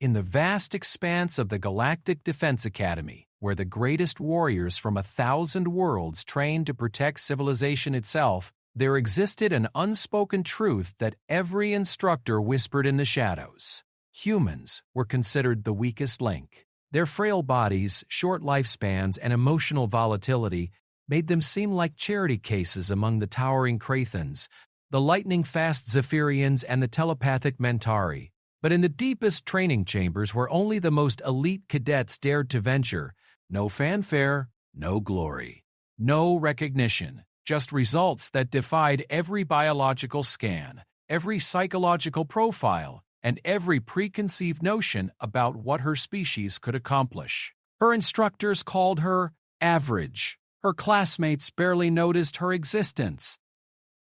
In the vast expanse of the Galactic Defense Academy, where the greatest warriors from 1,000 worlds trained to protect civilization itself, there existed an unspoken truth that every instructor whispered in the shadows. Humans were considered the weakest link. Their frail bodies, short lifespans, and emotional volatility made them seem like charity cases among the towering Krathens, the lightning-fast Zephyrians, and the telepathic Mentari. But in the deepest training chambers where only the most elite cadets dared to venture, no fanfare, no glory, no recognition, just results that defied every biological scan, every psychological profile, and every preconceived notion about what her species could accomplish. Her instructors called her average. Her classmates barely noticed her existence.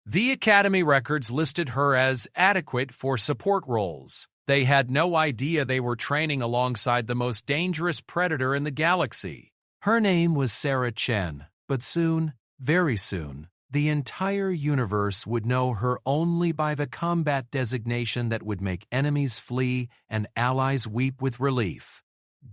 The Academy records listed her as adequate for support roles. They had no idea they were training alongside the most dangerous predator in the galaxy. Her name was Sarah Chen, but soon, very soon, the entire universe would know her only by the combat designation that would make enemies flee and allies weep with relief: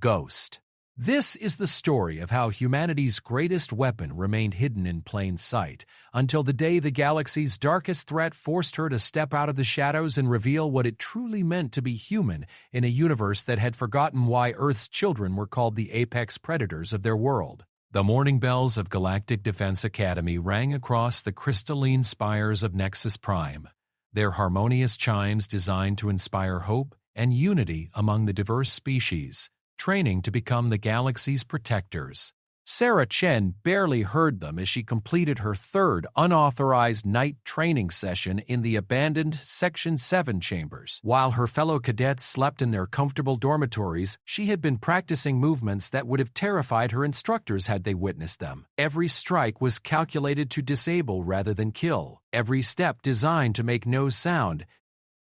Ghost. This is the story of how humanity's greatest weapon remained hidden in plain sight, until the day the galaxy's darkest threat forced her to step out of the shadows and reveal what it truly meant to be human in a universe that had forgotten why Earth's children were called the apex predators of their world. The morning bells of Galactic Defense Academy rang across the crystalline spires of Nexus Prime, their harmonious chimes designed to inspire hope and unity among the diverse species, training to become the galaxy's protectors. Sarah Chen barely heard them as she completed her third unauthorized night training session in the abandoned Section 7 chambers. While her fellow cadets slept in their comfortable dormitories, she had been practicing movements that would have terrified her instructors had they witnessed them. Every strike was calculated to disable rather than kill, every step designed to make no sound.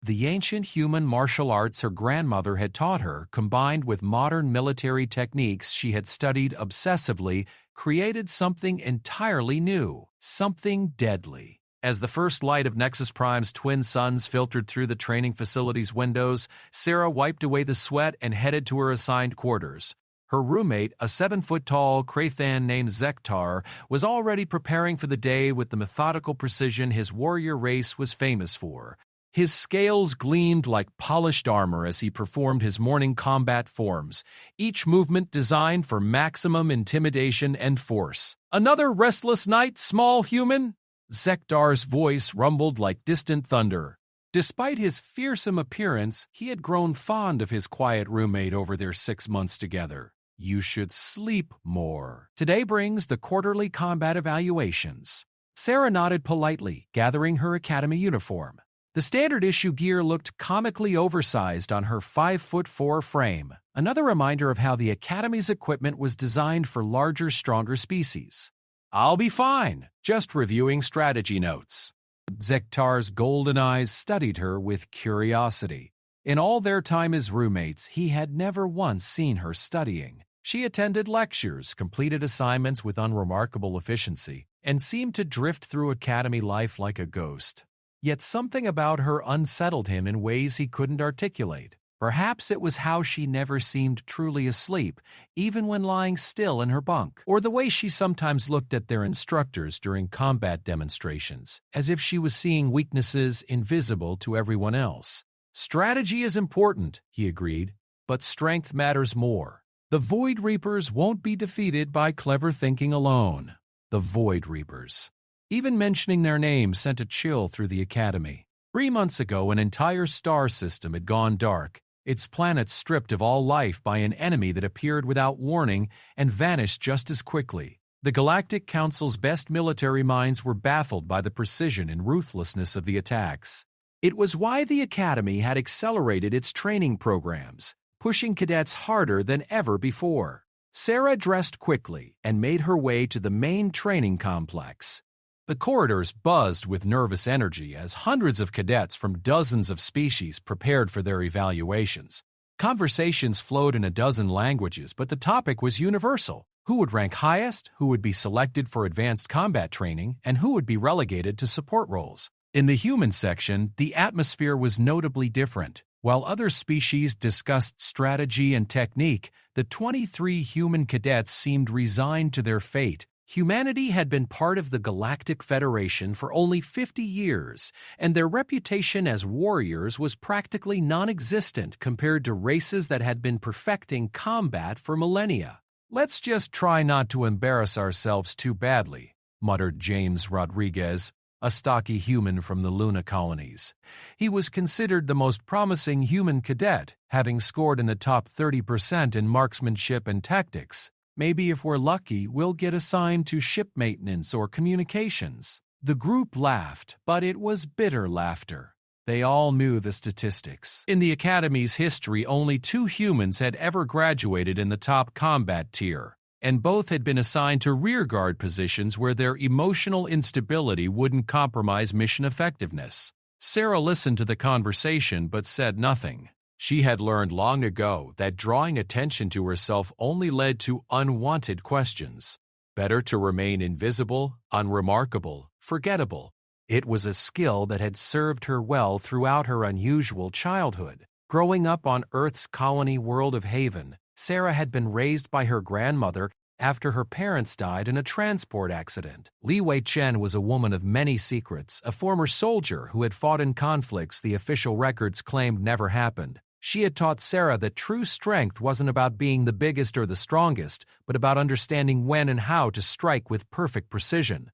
The ancient human martial arts her grandmother had taught her, combined with modern military techniques she had studied obsessively, created something entirely new, something deadly. As the first light of Nexus Prime's twin suns filtered through the training facility's windows, Sarah wiped away the sweat and headed to her assigned quarters. Her roommate, a 7-foot-tall Krathan named Zektar, was already preparing for the day with the methodical precision his warrior race was famous for. His scales gleamed like polished armor as he performed his morning combat forms, each movement designed for maximum intimidation and force. "Another restless night, small human?" Zektar's voice rumbled like distant thunder. Despite his fearsome appearance, he had grown fond of his quiet roommate over their 6 months together. "You should sleep more. Today brings the quarterly combat evaluations." Sarah nodded politely, gathering her academy uniform. The standard issue gear looked comically oversized on her 5'4" frame, another reminder of how the Academy's equipment was designed for larger, stronger species. "I'll be fine, just reviewing strategy notes." Zektar's golden eyes studied her with curiosity. In all their time as roommates, he had never once seen her studying. She attended lectures, completed assignments with unremarkable efficiency, and seemed to drift through academy life like a ghost. Yet something about her unsettled him in ways he couldn't articulate. Perhaps it was how she never seemed truly asleep, even when lying still in her bunk, or the way she sometimes looked at their instructors during combat demonstrations, as if she was seeing weaknesses invisible to everyone else. "Strategy is important," he agreed, "but strength matters more. The Void Reapers won't be defeated by clever thinking alone." The Void Reapers. Even mentioning their name sent a chill through the Academy. 3 months ago, an entire star system had gone dark, its planets stripped of all life by an enemy that appeared without warning and vanished just as quickly. The Galactic Council's best military minds were baffled by the precision and ruthlessness of the attacks. It was why the Academy had accelerated its training programs, pushing cadets harder than ever before. Sarah dressed quickly and made her way to the main training complex. The corridors buzzed with nervous energy as hundreds of cadets from dozens of species prepared for their evaluations. Conversations flowed in a dozen languages, but the topic was universal. Who would rank highest, who would be selected for advanced combat training, and who would be relegated to support roles. In the human section, the atmosphere was notably different. While other species discussed strategy and technique, the 23 human cadets seemed resigned to their fate. Humanity had been part of the Galactic Federation for only 50 years, and their reputation as warriors was practically non-existent compared to races that had been perfecting combat for millennia. "Let's just try not to embarrass ourselves too badly," muttered James Rodriguez, a stocky human from the Luna colonies. He was considered the most promising human cadet, having scored in the top 30% in marksmanship and tactics. "Maybe if we're lucky, we'll get assigned to ship maintenance or communications." The group laughed, but it was bitter laughter. They all knew the statistics. In the Academy's history, only 2 humans had ever graduated in the top combat tier, and both had been assigned to rearguard positions where their emotional instability wouldn't compromise mission effectiveness. Sarah listened to the conversation but said nothing. She had learned long ago that drawing attention to herself only led to unwanted questions. Better to remain invisible, unremarkable, forgettable. It was a skill that had served her well throughout her unusual childhood. Growing up on Earth's colony world of Haven, Sarah had been raised by her grandmother after her parents died in a transport accident. Li Wei Chen was a woman of many secrets, a former soldier who had fought in conflicts the official records claimed never happened. She had taught Sarah that true strength wasn't about being the biggest or the strongest, but about understanding when and how to strike with perfect precision.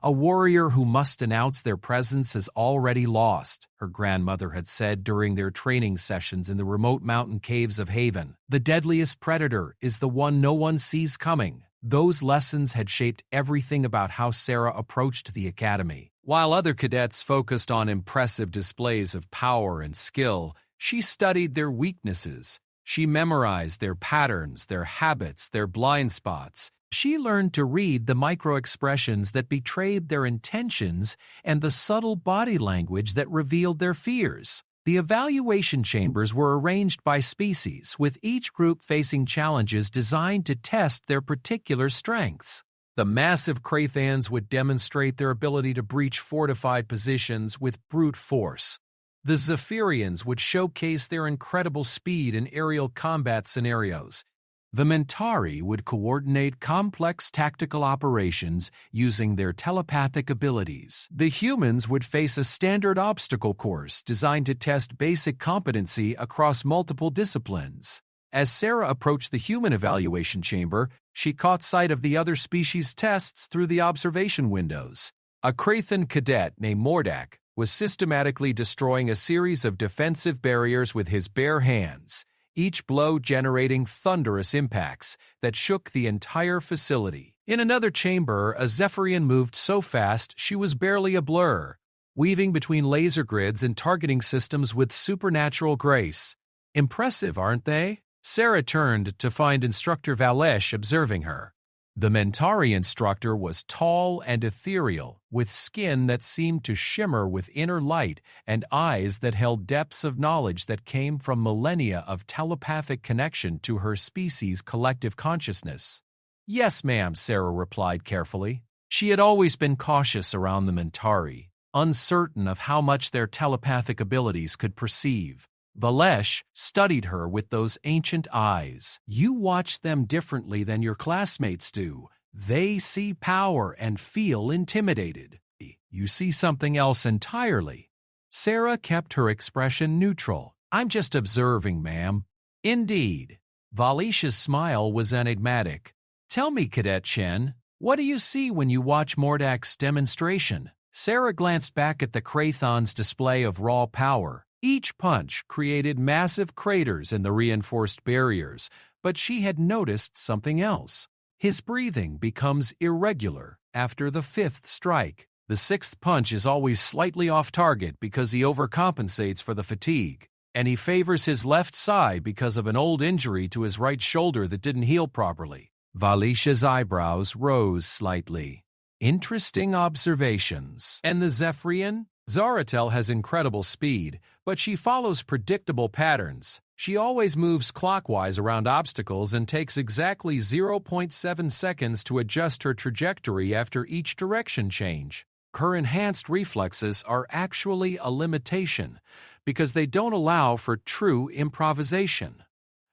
"A warrior who must announce their presence is already lost," her grandmother had said during their training sessions in the remote mountain caves of Haven. "The deadliest predator is the one no one sees coming." Those lessons had shaped everything about how Sarah approached the academy. While other cadets focused on impressive displays of power and skill, she studied their weaknesses. She memorized their patterns, their habits, their blind spots. She learned to read the micro-expressions that betrayed their intentions and the subtle body language that revealed their fears. The evaluation chambers were arranged by species, with each group facing challenges designed to test their particular strengths. The massive Krathans would demonstrate their ability to breach fortified positions with brute force. The Zephyrians would showcase their incredible speed in aerial combat scenarios. The Mentari would coordinate complex tactical operations using their telepathic abilities. The humans would face a standard obstacle course designed to test basic competency across multiple disciplines. As Sarah approached the human evaluation chamber, she caught sight of the other species' tests through the observation windows. A Krathan cadet named Mordak was systematically destroying a series of defensive barriers with his bare hands, each blow generating thunderous impacts that shook the entire facility. In another chamber, a Zephyrian moved so fast she was barely a blur, weaving between laser grids and targeting systems with supernatural grace. Impressive, aren't they? Sarah turned to find Instructor Valesh observing her. The Mentari instructor was tall and ethereal, with skin that seemed to shimmer with inner light and eyes that held depths of knowledge that came from millennia of telepathic connection to her species' collective consciousness. "Yes, ma'am," Sarah replied carefully. She had always been cautious around the Mentari, uncertain of how much their telepathic abilities could perceive. Valesh studied her with those ancient eyes. "You watch them differently than your classmates do. They see power and feel intimidated. You see something else entirely." Sarah kept her expression neutral. "I'm just observing, ma'am." "Indeed." Valish's smile was enigmatic. "Tell me, Cadet Chen, what do you see when you watch Mordak's demonstration?" Sarah glanced back at the Krathan's display of raw power. Each punch created massive craters in the reinforced barriers, but she had noticed something else. His breathing becomes irregular after the 5th strike. The 6th punch is always slightly off target because he overcompensates for the fatigue, and he favors his left side because of an old injury to his right shoulder that didn't heal properly. Valisha's eyebrows rose slightly. "Interesting observations." "And the Zephyrian?" "Zaratel has incredible speed, but she follows predictable patterns. She always moves clockwise around obstacles and takes exactly 0.7 seconds to adjust her trajectory after each direction change. Her enhanced reflexes are actually a limitation, because they don't allow for true improvisation.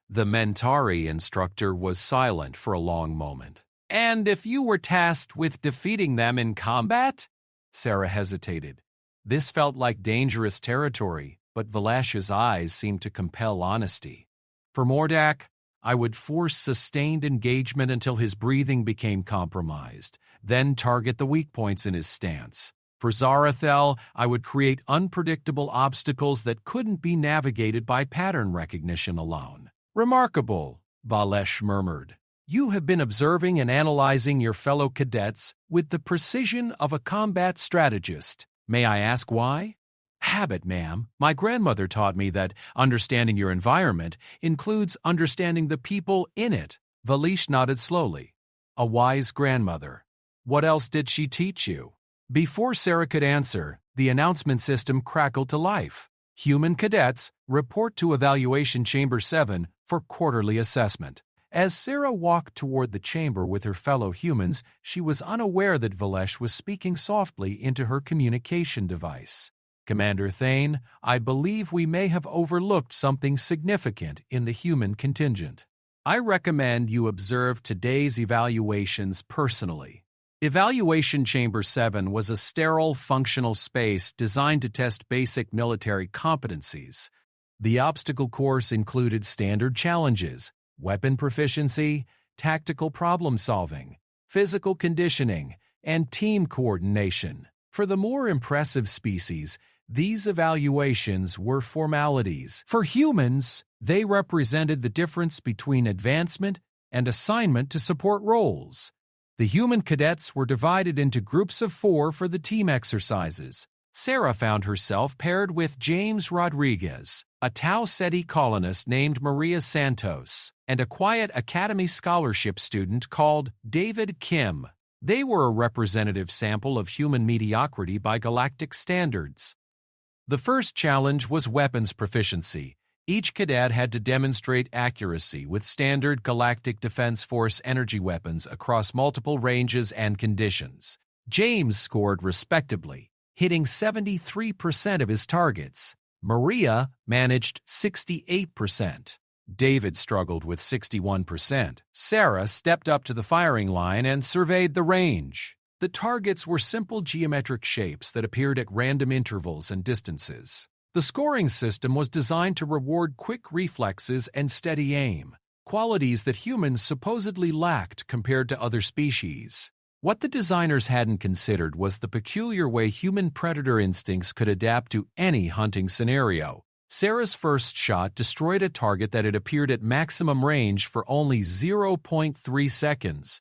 The Mentari instructor was silent for a long moment. And if you were tasked with defeating them in combat? Sarah hesitated. This felt like dangerous territory, but Velash's eyes seemed to compel honesty. For Mordak, I would force sustained engagement until his breathing became compromised, then target the weak points in his stance. For Zarathel, I would create unpredictable obstacles that couldn't be navigated by pattern recognition alone. Remarkable, Valesh murmured. You have been observing and analyzing your fellow cadets with the precision of a combat strategist. May I ask why? Habit, ma'am. My grandmother taught me that understanding your environment includes understanding the people in it. Valish nodded slowly. A wise grandmother. What else did she teach you? Before Sarah could answer, the announcement system crackled to life. Human cadets report to Evaluation Chamber 7 for quarterly assessment. As Sarah walked toward the chamber with her fellow humans, she was unaware that Valesh was speaking softly into her communication device. Commander Thane, I believe we may have overlooked something significant in the human contingent. I recommend you observe today's evaluations personally. Evaluation Chamber 7 was a sterile, functional space designed to test basic military competencies. The obstacle course included standard challenges, weapon proficiency, tactical problem-solving, physical conditioning, and team coordination. For the more impressive species, these evaluations were formalities. For humans, they represented the difference between advancement and assignment to support roles. The human cadets were divided into groups of 4 for the team exercises. Sarah found herself paired with James Rodriguez, a Tau Ceti colonist named Maria Santos, and a quiet Academy scholarship student called David Kim. They were a representative sample of human mediocrity by galactic standards. The first challenge was weapons proficiency. Each cadet had to demonstrate accuracy with standard Galactic Defense Force energy weapons across multiple ranges and conditions. James scored respectably, hitting 73% of his targets. Maria managed 68%. David struggled with 61%. Sarah stepped up to the firing line and surveyed the range. The targets were simple geometric shapes that appeared at random intervals and distances. The scoring system was designed to reward quick reflexes and steady aim, qualities that humans supposedly lacked compared to other species. What the designers hadn't considered was the peculiar way human predator instincts could adapt to any hunting scenario. Sarah's first shot destroyed a target that had appeared at maximum range for only 0.3 seconds.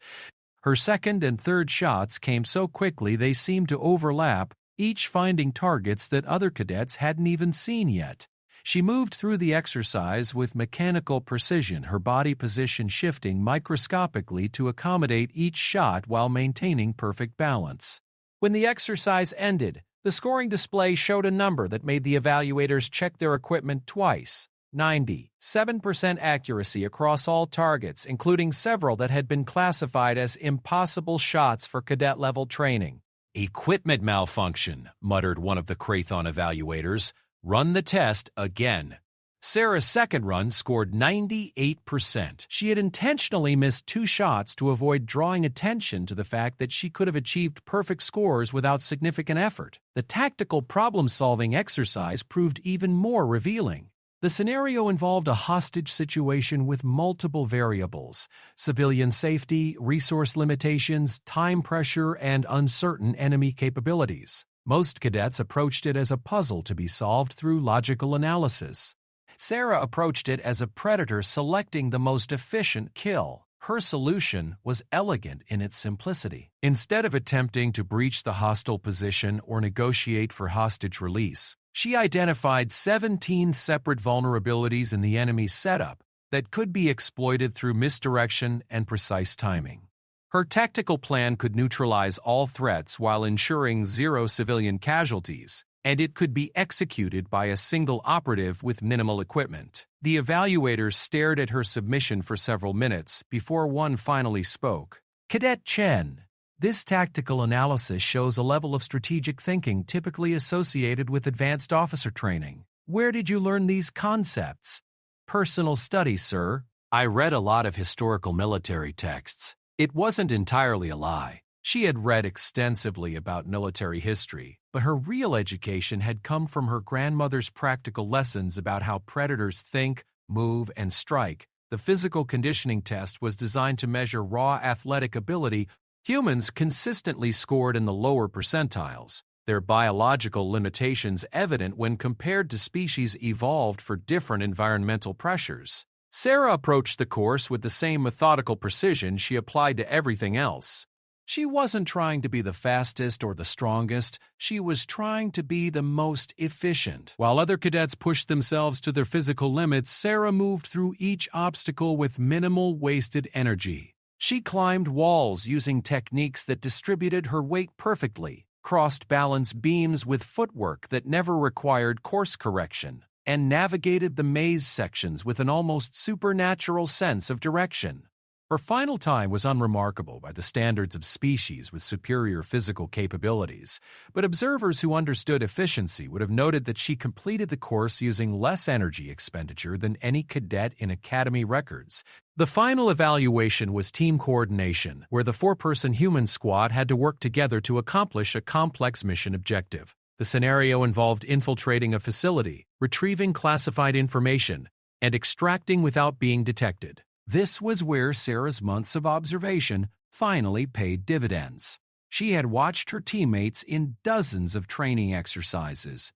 Her second and third shots came so quickly they seemed to overlap, each finding targets that other cadets hadn't even seen yet. She moved through the exercise with mechanical precision, her body position shifting microscopically to accommodate each shot while maintaining perfect balance. When the exercise ended, the scoring display showed a number that made the evaluators check their equipment twice. 97% accuracy across all targets, including several that had been classified as impossible shots for cadet-level training. Equipment malfunction, muttered one of the Krathon evaluators. Run the test again. Sarah's second run scored 98%. She had intentionally missed 2 shots to avoid drawing attention to the fact that she could have achieved perfect scores without significant effort. The tactical problem-solving exercise proved even more revealing. The scenario involved a hostage situation with multiple variables: civilian safety, resource limitations, time pressure, and uncertain enemy capabilities. Most cadets approached it as a puzzle to be solved through logical analysis. Sarah approached it as a predator selecting the most efficient kill. Her solution was elegant in its simplicity. Instead of attempting to breach the hostile position or negotiate for hostage release, she identified 17 separate vulnerabilities in the enemy's setup that could be exploited through misdirection and precise timing. Her tactical plan could neutralize all threats while ensuring 0 civilian casualties, and it could be executed by a single operative with minimal equipment. The evaluators stared at her submission for several minutes before one finally spoke. Cadet Chen, this tactical analysis shows a level of strategic thinking typically associated with advanced officer training. Where did you learn these concepts? Personal study, sir. I read a lot of historical military texts. It wasn't entirely a lie. She had read extensively about military history, but her real education had come from her grandmother's practical lessons about how predators think, move, and strike. The physical conditioning test was designed to measure raw athletic ability. Humans consistently scored in the lower percentiles, their biological limitations evident when compared to species evolved for different environmental pressures. Sarah approached the course with the same methodical precision she applied to everything else. She wasn't trying to be the fastest or the strongest, she was trying to be the most efficient. While other cadets pushed themselves to their physical limits, Sarah moved through each obstacle with minimal wasted energy. She climbed walls using techniques that distributed her weight perfectly, crossed balance beams with footwork that never required course correction, and navigated the maze sections with an almost supernatural sense of direction. Her final time was unremarkable by the standards of species with superior physical capabilities, but observers who understood efficiency would have noted that she completed the course using less energy expenditure than any cadet in Academy records. The final evaluation was team coordination, where the 4-person human squad had to work together to accomplish a complex mission objective. The scenario involved infiltrating a facility, retrieving classified information, and extracting without being detected. This was where Sarah's months of observation finally paid dividends. She had watched her teammates in dozens of training exercises.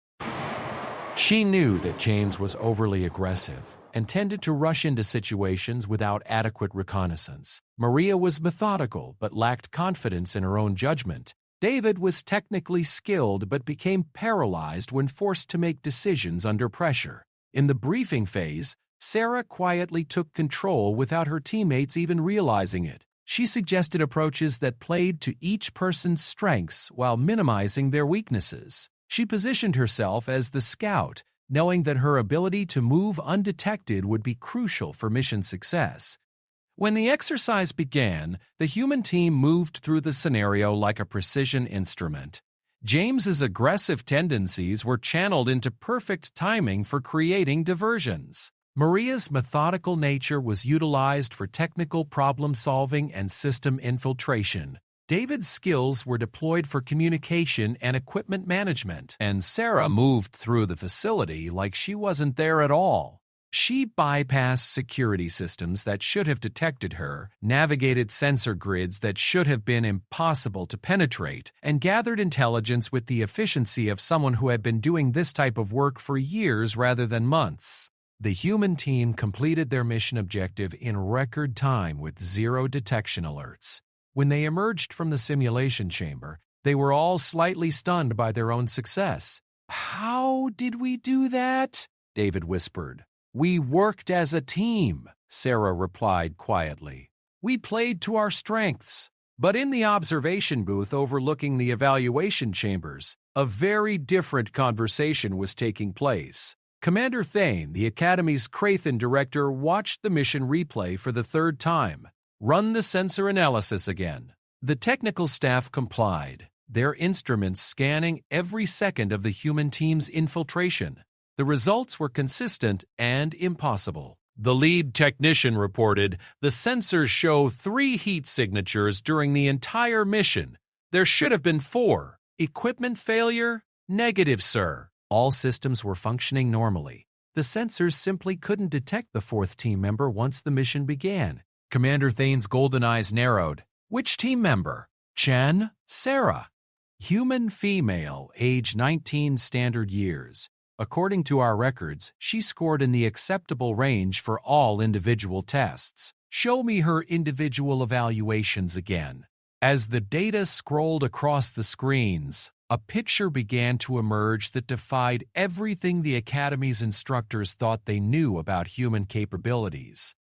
She knew that James was overly aggressive and tended to rush into situations without adequate reconnaissance. Maria was methodical but lacked confidence in her own judgment. David was technically skilled but became paralyzed when forced to make decisions under pressure. In the briefing phase, Sarah quietly took control without her teammates even realizing it. She suggested approaches that played to each person's strengths while minimizing their weaknesses. She positioned herself as the scout, knowing that her ability to move undetected would be crucial for mission success. When the exercise began, the human team moved through the scenario like a precision instrument. James's aggressive tendencies were channeled into perfect timing for creating diversions. Maria's methodical nature was utilized for technical problem-solving and system infiltration. David's skills were deployed for communication and equipment management, and Sarah moved through the facility like she wasn't there at all. She bypassed security systems that should have detected her, navigated sensor grids that should have been impossible to penetrate, and gathered intelligence with the efficiency of someone who had been doing this type of work for years rather than months. The human team completed their mission objective in record time with 0 detection alerts. When they emerged from the simulation chamber, they were all slightly stunned by their own success. "How did we do that?" David whispered. "We worked as a team," Sarah replied quietly. "We played to our strengths." But in the observation booth overlooking the evaluation chambers, a very different conversation was taking place. Commander Thane, the Academy's Crathen director, watched the mission replay for the 3rd time. "Run the sensor analysis again." The technical staff complied, their instruments scanning every second of the human team's infiltration. The results were consistent and impossible. The lead technician reported, "The sensors show 3 heat signatures during the entire mission. There should have been 4. Equipment failure? Negative, sir." All systems were functioning normally. The sensors simply couldn't detect the 4th team member once the mission began. Commander Thane's golden eyes narrowed. "Which team member?" "Chen, Sarah." Human female, age 19 standard years. According to our records, she scored in the acceptable range for all individual tests. "Show me her individual evaluations again." As the data scrolled across the screens, a picture began to emerge that defied everything the Academy's instructors thought they knew about human capabilities.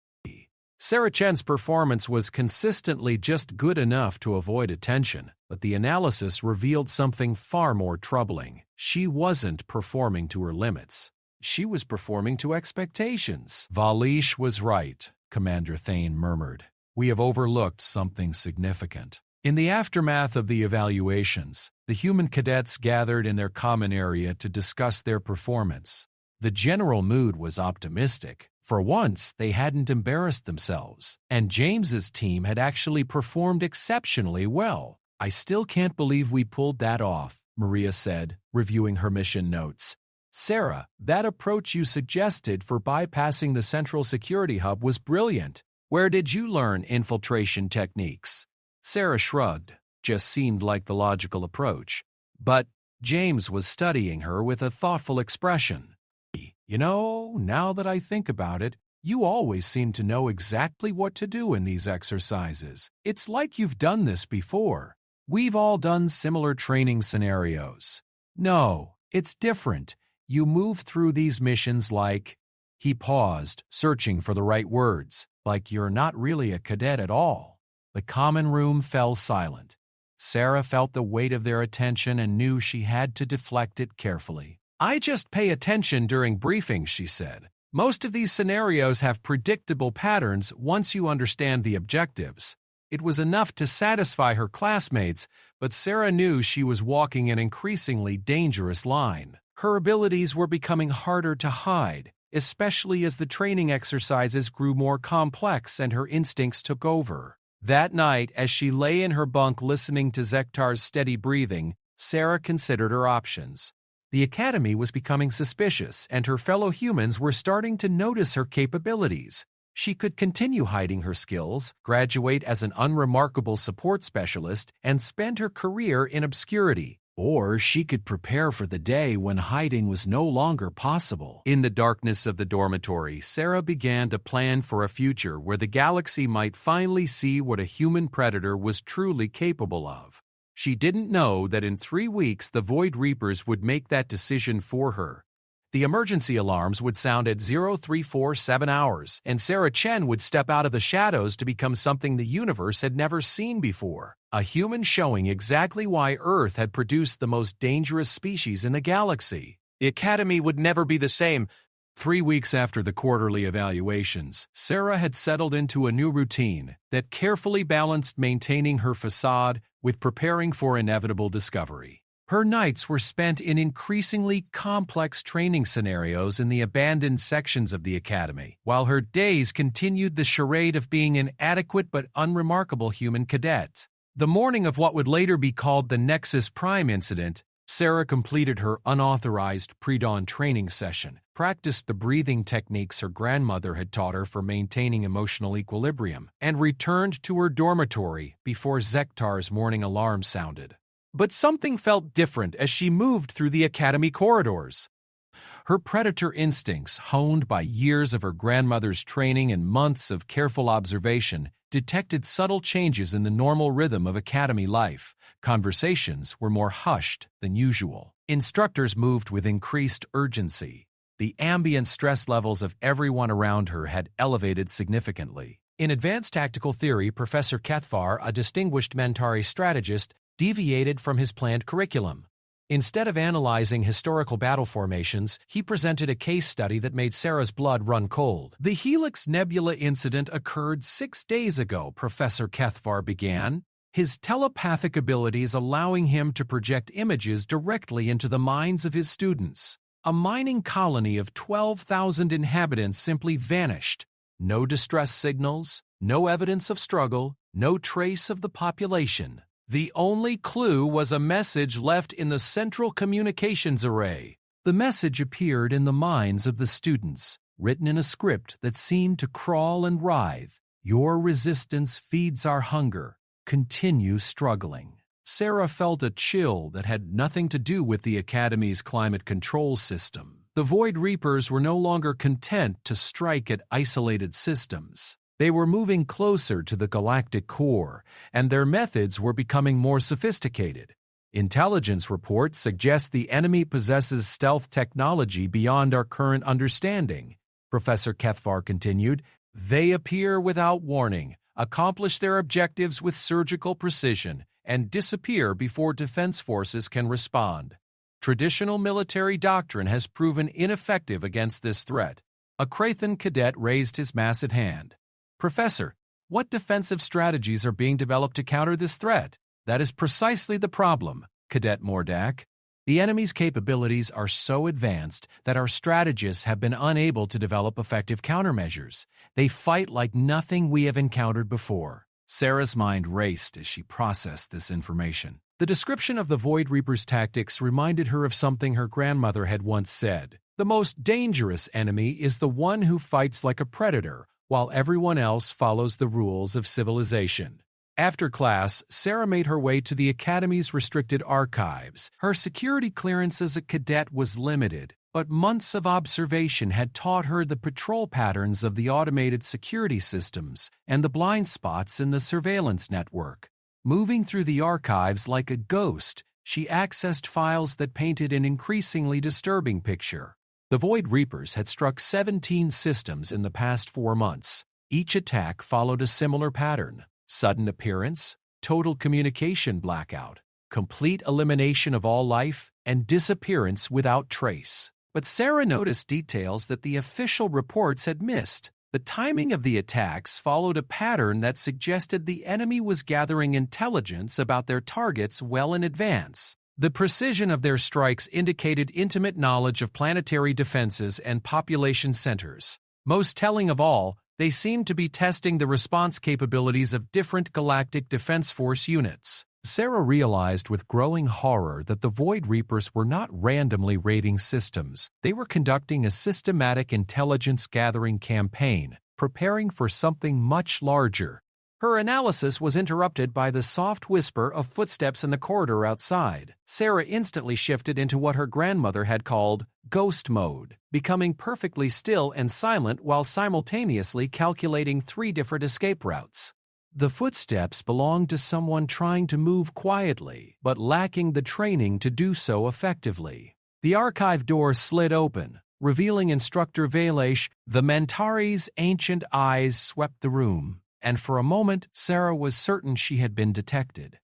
Sarah Chen's performance was consistently just good enough to avoid attention, but the analysis revealed something far more troubling. She wasn't performing to her limits. She was performing to expectations. "Valish was right," Commander Thane murmured. "We have overlooked something significant." In the aftermath of the evaluations, the human cadets gathered in their common area to discuss their performance. The general mood was optimistic. For once, they hadn't embarrassed themselves, and James's team had actually performed exceptionally well. "I still can't believe we pulled that off," Maria said, reviewing her mission notes. "Sarah, that approach you suggested for bypassing the central security hub was brilliant. Where did you learn infiltration techniques?" Sarah shrugged. "Just seemed like the logical approach." But James was studying her with a thoughtful expression. "You know, now that I think about it, you always seem to know exactly what to do in these exercises. It's like you've done this before. We've all done similar training scenarios." "No, it's different. You move through these missions like—" He paused, searching for the right words. "Like you're not really a cadet at all." The common room fell silent. Sarah felt the weight of their attention and knew she had to deflect it carefully. "I just pay attention during briefings," she said. "Most of these scenarios have predictable patterns once you understand the objectives." It was enough to satisfy her classmates, but Sarah knew she was walking an increasingly dangerous line. Her abilities were becoming harder to hide, especially as the training exercises grew more complex and her instincts took over. That night, as she lay in her bunk listening to Zektar's steady breathing, Sarah considered her options. The Academy was becoming suspicious, and her fellow humans were starting to notice her capabilities. She could continue hiding her skills, graduate as an unremarkable support specialist, and spend her career in obscurity. Or she could prepare for the day when hiding was no longer possible. In the darkness of the dormitory, Sarah began to plan for a future where the galaxy might finally see what a human predator was truly capable of. She didn't know that in 3 weeks the Void Reapers would make that decision for her. The emergency alarms would sound at 0347 hours, and Sarah Chen would step out of the shadows to become something the universe had never seen before. A human showing exactly why Earth had produced the most dangerous species in the galaxy. The Academy would never be the same. 3 weeks after the quarterly evaluations, Sarah had settled into a new routine that carefully balanced maintaining her facade with preparing for inevitable discovery. Her nights were spent in increasingly complex training scenarios in the abandoned sections of the Academy, while her days continued the charade of being an adequate but unremarkable human cadet. The morning of what would later be called the Nexus Prime incident, Sarah completed her unauthorized pre-dawn training session, practiced the breathing techniques her grandmother had taught her for maintaining emotional equilibrium, and returned to her dormitory before Zektar's morning alarm sounded. But something felt different as she moved through the Academy corridors. Her predator instincts, honed by years of her grandmother's training and months of careful observation, detected subtle changes in the normal rhythm of Academy life. Conversations were more hushed than usual. Instructors moved with increased urgency. The ambient stress levels of everyone around her had elevated significantly. In advanced tactical theory, Professor Kethvar, a distinguished Mentari strategist, deviated from his planned curriculum. Instead of analyzing historical battle formations, he presented a case study that made Sarah's blood run cold. "The Helix Nebula incident occurred 6 days ago," Professor Kethvar began, his telepathic abilities allowing him to project images directly into the minds of his students. A mining colony of 12,000 inhabitants simply vanished. No distress signals, no evidence of struggle, no trace of the population. The only clue was a message left in the central communications array. The message appeared in the minds of the students, written in a script that seemed to crawl and writhe. "Your resistance feeds our hunger. Continue struggling." Sarah felt a chill that had nothing to do with the Academy's climate control system. The Void Reapers were no longer content to strike at isolated systems. They were moving closer to the galactic core, and their methods were becoming more sophisticated. Intelligence reports suggest the enemy possesses stealth technology beyond our current understanding, Professor Kethvar continued. "They appear without warning, accomplish their objectives with surgical precision, and disappear before defense forces can respond. Traditional military doctrine has proven ineffective against this threat." A Krathan cadet raised his massive hand. "Professor, what defensive strategies are being developed to counter this threat?" "That is precisely the problem, Cadet Mordak. The enemy's capabilities are so advanced that our strategists have been unable to develop effective countermeasures. They fight like nothing we have encountered before. Sarah's mind raced as she processed this information. The description of the Void Reaper's tactics reminded her of something her grandmother had once said. The most dangerous enemy is the one who fights like a predator, while everyone else follows the rules of civilization. After class, Sarah made her way to the Academy's restricted archives. Her security clearance as a cadet was limited, but months of observation had taught her the patrol patterns of the automated security systems and the blind spots in the surveillance network. Moving through the archives like a ghost, she accessed files that painted an increasingly disturbing picture. The Void Reapers had struck 17 systems in the past 4 months. Each attack followed a similar pattern: sudden appearance, total communication blackout, complete elimination of all life, and disappearance without trace. But Sarah noticed details that the official reports had missed. The timing of the attacks followed a pattern that suggested the enemy was gathering intelligence about their targets well in advance. The precision of their strikes indicated intimate knowledge of planetary defenses and population centers. Most telling of all, they seemed to be testing the response capabilities of different Galactic Defense Force units. Sarah realized with growing horror that the Void Reapers were not randomly raiding systems. They were conducting a systematic intelligence-gathering campaign, preparing for something much larger. Her analysis was interrupted by the soft whisper of footsteps in the corridor outside. Sarah instantly shifted into what her grandmother had called ghost mode, becoming perfectly still and silent while simultaneously calculating 3 different escape routes. The footsteps belonged to someone trying to move quietly, but lacking the training to do so effectively. The archive door slid open, revealing Instructor Valesh. The Mentari's ancient eyes swept the room, and for a moment Sarah was certain she had been detected.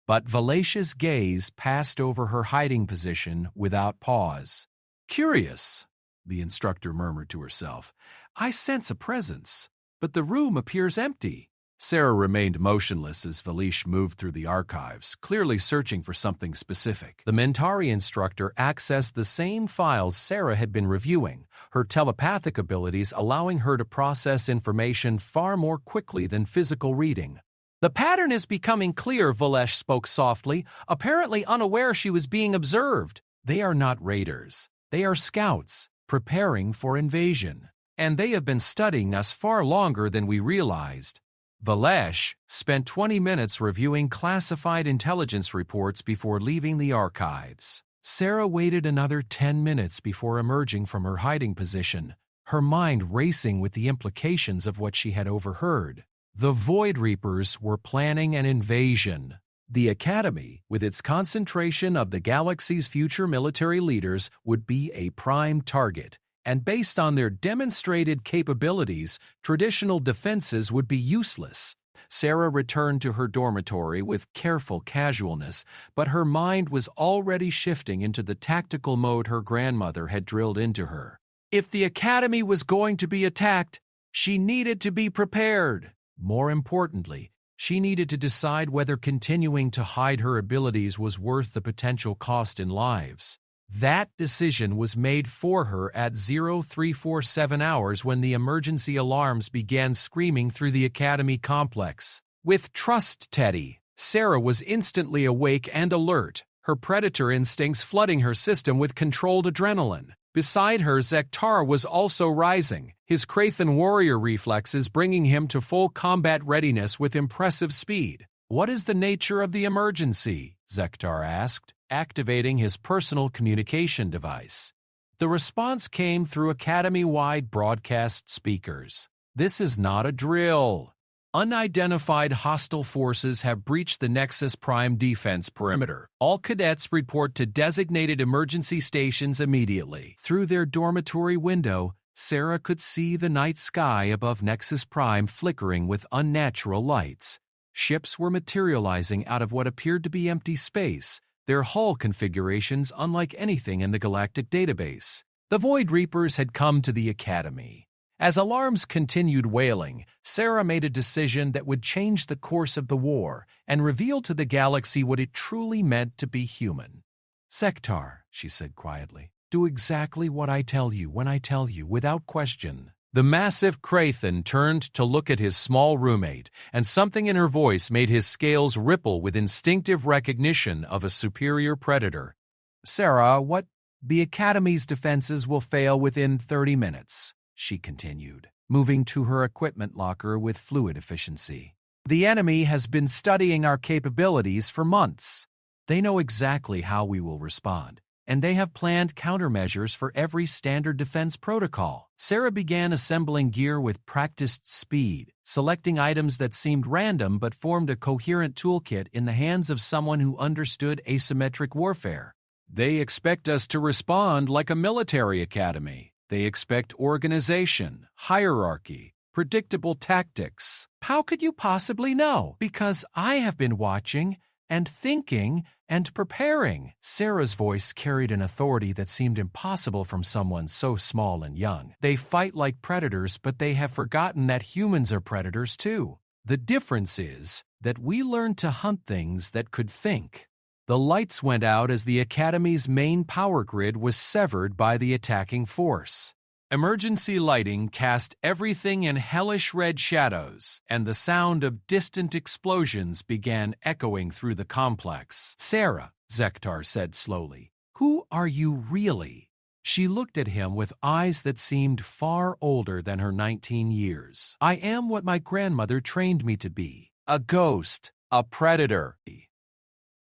But Valesh's gaze passed over her hiding position without pause. "Curious," the instructor murmured to herself. "I sense a presence, but the room appears empty." Sarah remained motionless as Valesh moved through the archives, clearly searching for something specific. The Mentari instructor accessed the same files Sarah had been reviewing, her telepathic abilities allowing her to process information far more quickly than physical reading. "The pattern is becoming clear," Valesh spoke softly, apparently unaware she was being observed. "They are not raiders. They are scouts, preparing for invasion. And they have been studying us far longer than we realized." Valesh spent 20 minutes reviewing classified intelligence reports before leaving the archives. Sarah waited another 10 minutes before emerging from her hiding position, her mind racing with the implications of what she had overheard. The Void Reapers were planning an invasion. The Academy, with its concentration of the galaxy's future military leaders, would be a prime target. And based on their demonstrated capabilities, traditional defenses would be useless. Sarah returned to her dormitory with careful casualness, but her mind was already shifting into the tactical mode her grandmother had drilled into her. If the Academy was going to be attacked, she needed to be prepared. More importantly, she needed to decide whether continuing to hide her abilities was worth the potential cost in lives. That decision was made for her at 0347 hours when the emergency alarms began screaming through the Academy complex. With Trust Teddy, Sarah was instantly awake and alert, her predator instincts flooding her system with controlled adrenaline. Beside her, Zektar was also rising, his Krathan warrior reflexes bringing him to full combat readiness with impressive speed. "What is the nature of the emergency?" Zektar asked, activating his personal communication device. The response came through Academy-wide broadcast speakers. "This is not a drill. Unidentified hostile forces have breached the Nexus Prime defense perimeter. All cadets report to designated emergency stations immediately." Through their dormitory window, Sarah could see the night sky above Nexus Prime flickering with unnatural lights. Ships were materializing out of what appeared to be empty space, their hull configurations unlike anything in the galactic database. The Void Reapers had come to the Academy. As alarms continued wailing, Sarah made a decision that would change the course of the war and reveal to the galaxy what it truly meant to be human. Sektar, she said quietly, do exactly what I tell you when I tell you, without question. The massive Krathen turned to look at his small roommate, and something in her voice made his scales ripple with instinctive recognition of a superior predator. Sarah, what? The Academy's defenses will fail within 30 minutes, she continued, moving to her equipment locker with fluid efficiency. The enemy has been studying our capabilities for months. They know exactly how we will respond, and they have planned countermeasures for every standard defense protocol. Sarah began assembling gear with practiced speed, selecting items that seemed random but formed a coherent toolkit in the hands of someone who understood asymmetric warfare. They expect us to respond like a military academy. They expect organization, hierarchy, predictable tactics. How could you possibly know? Because I have been watching and thinking and preparing. Sarah's voice carried an authority that seemed impossible from someone so small and young. They fight like predators, but they have forgotten that humans are predators too. The difference is that we learned to hunt things that could think. The lights went out as the Academy's main power grid was severed by the attacking force. Emergency lighting cast everything in hellish red shadows, and the sound of distant explosions began echoing through the complex. Sarah, Sektar said slowly, who are you really? She looked at him with eyes that seemed far older than her 19 years. I am what my grandmother trained me to be. A ghost, a predator.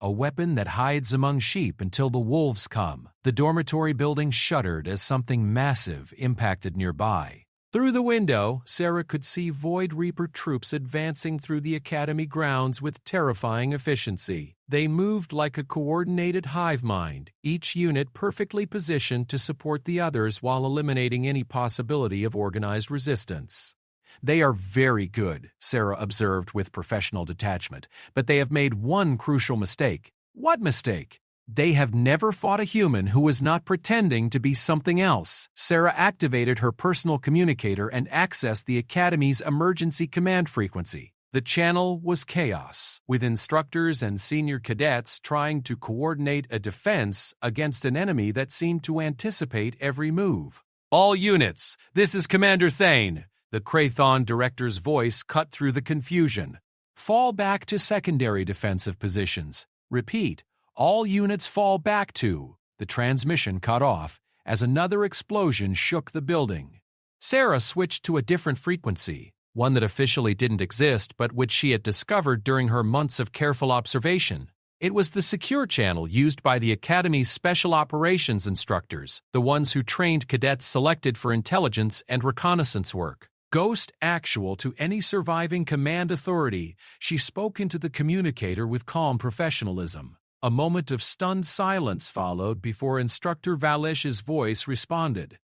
A weapon that hides among sheep until the wolves come. The dormitory building shuddered as something massive impacted nearby. Through the window, Sarah could see Void Reaper troops advancing through the Academy grounds with terrifying efficiency. They moved like a coordinated hive mind, each unit perfectly positioned to support the others while eliminating any possibility of organized resistance. They are very good, Sarah observed with professional detachment, but they have made one crucial mistake. What mistake? They have never fought a human who was not pretending to be something else. Sarah activated her personal communicator and accessed the Academy's emergency command frequency. The channel was chaos, with instructors and senior cadets trying to coordinate a defense against an enemy that seemed to anticipate every move. All units, this is Commander Thane. The Krathon director's voice cut through the confusion. Fall back to secondary defensive positions. Repeat, all units fall back to. The transmission cut off as another explosion shook the building. Sarah switched to a different frequency, one that officially didn't exist but which she had discovered during her months of careful observation. It was the secure channel used by the Academy's special operations instructors, the ones who trained cadets selected for intelligence and reconnaissance work. Ghost actual to any surviving command authority, she spoke into the communicator with calm professionalism. A moment of stunned silence followed before Instructor Valesh's voice responded.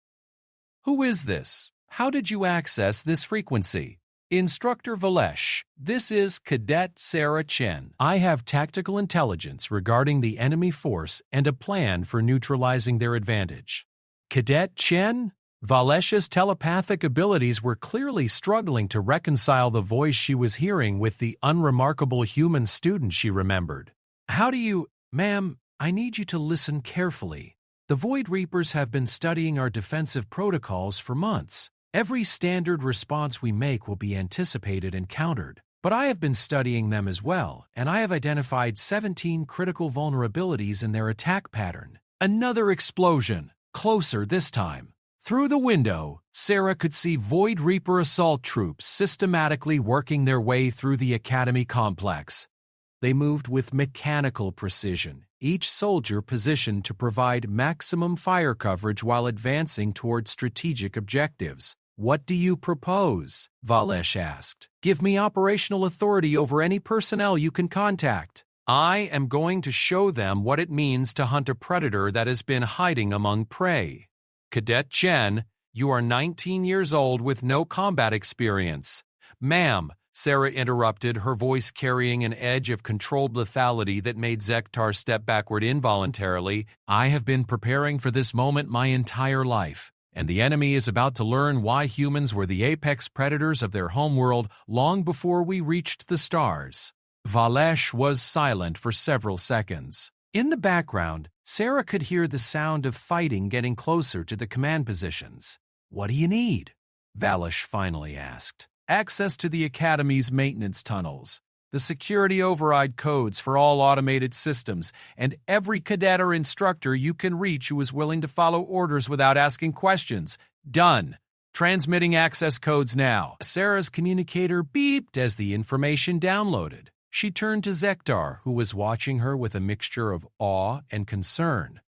Who is this? How did you access this frequency? Instructor Valesh, this is Cadet Sarah Chen. I have tactical intelligence regarding the enemy force and a plan for neutralizing their advantage. Cadet Chen? Valesh's telepathic abilities were clearly struggling to reconcile the voice she was hearing with the unremarkable human student she remembered. How do you... Ma'am, I need you to listen carefully. The Void Reapers have been studying our defensive protocols for months. Every standard response we make will be anticipated and countered. But I have been studying them as well, and I have identified 17 critical vulnerabilities in their attack pattern. Another explosion, closer this time. Through the window, Sarah could see Void Reaper assault troops systematically working their way through the Academy complex. They moved with mechanical precision, each soldier positioned to provide maximum fire coverage while advancing toward strategic objectives. What do you propose? Valesh asked. Give me operational authority over any personnel you can contact. I am going to show them what it means to hunt a predator that has been hiding among prey. Cadet Chen, you are 19 years old with no combat experience. Ma'am, Sarah interrupted, her voice carrying an edge of controlled lethality that made Sektar step backward involuntarily. I have been preparing for this moment my entire life, and the enemy is about to learn why humans were the apex predators of their homeworld long before we reached the stars. Valesh was silent for several seconds. In the background, Sarah could hear the sound of fighting getting closer to the command positions. "What do you need?" Valish finally asked. "Access to the Academy's maintenance tunnels, the security override codes for all automated systems, and every cadet or instructor you can reach who is willing to follow orders without asking questions. Done. Transmitting access codes now." Sarah's communicator beeped as the information downloaded. She turned to Zektar, who was watching her with a mixture of awe and concern.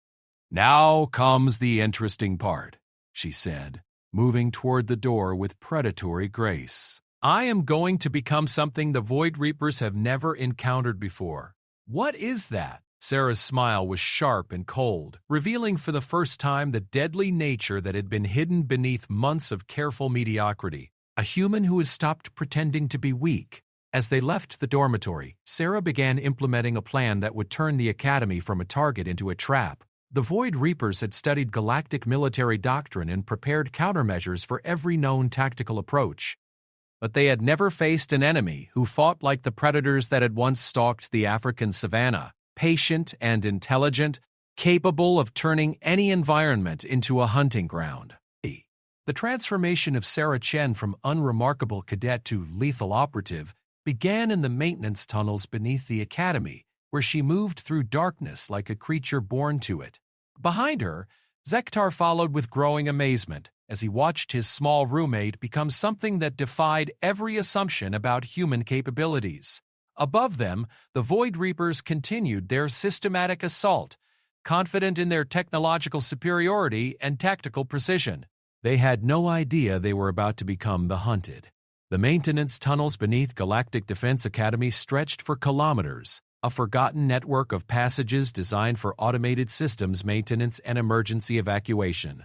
"Now comes the interesting part," she said, moving toward the door with predatory grace. "I am going to become something the Void Reapers have never encountered before." "What is that?" Sarah's smile was sharp and cold, revealing for the first time the deadly nature that had been hidden beneath months of careful mediocrity. "A human who has stopped pretending to be weak." As they left the dormitory, Sarah began implementing a plan that would turn the Academy from a target into a trap. The Void Reapers had studied galactic military doctrine and prepared countermeasures for every known tactical approach. But they had never faced an enemy who fought like the predators that had once stalked the African savanna, patient and intelligent, capable of turning any environment into a hunting ground. The transformation of Sarah Chen from unremarkable cadet to lethal operative began in the maintenance tunnels beneath the Academy, where she moved through darkness like a creature born to it. Behind her, Zektar followed with growing amazement as he watched his small roommate become something that defied every assumption about human capabilities. Above them, the Void Reapers continued their systematic assault, confident in their technological superiority and tactical precision. They had no idea they were about to become the hunted. The maintenance tunnels beneath Galactic Defense Academy stretched for kilometers, a forgotten network of passages designed for automated systems maintenance and emergency evacuation.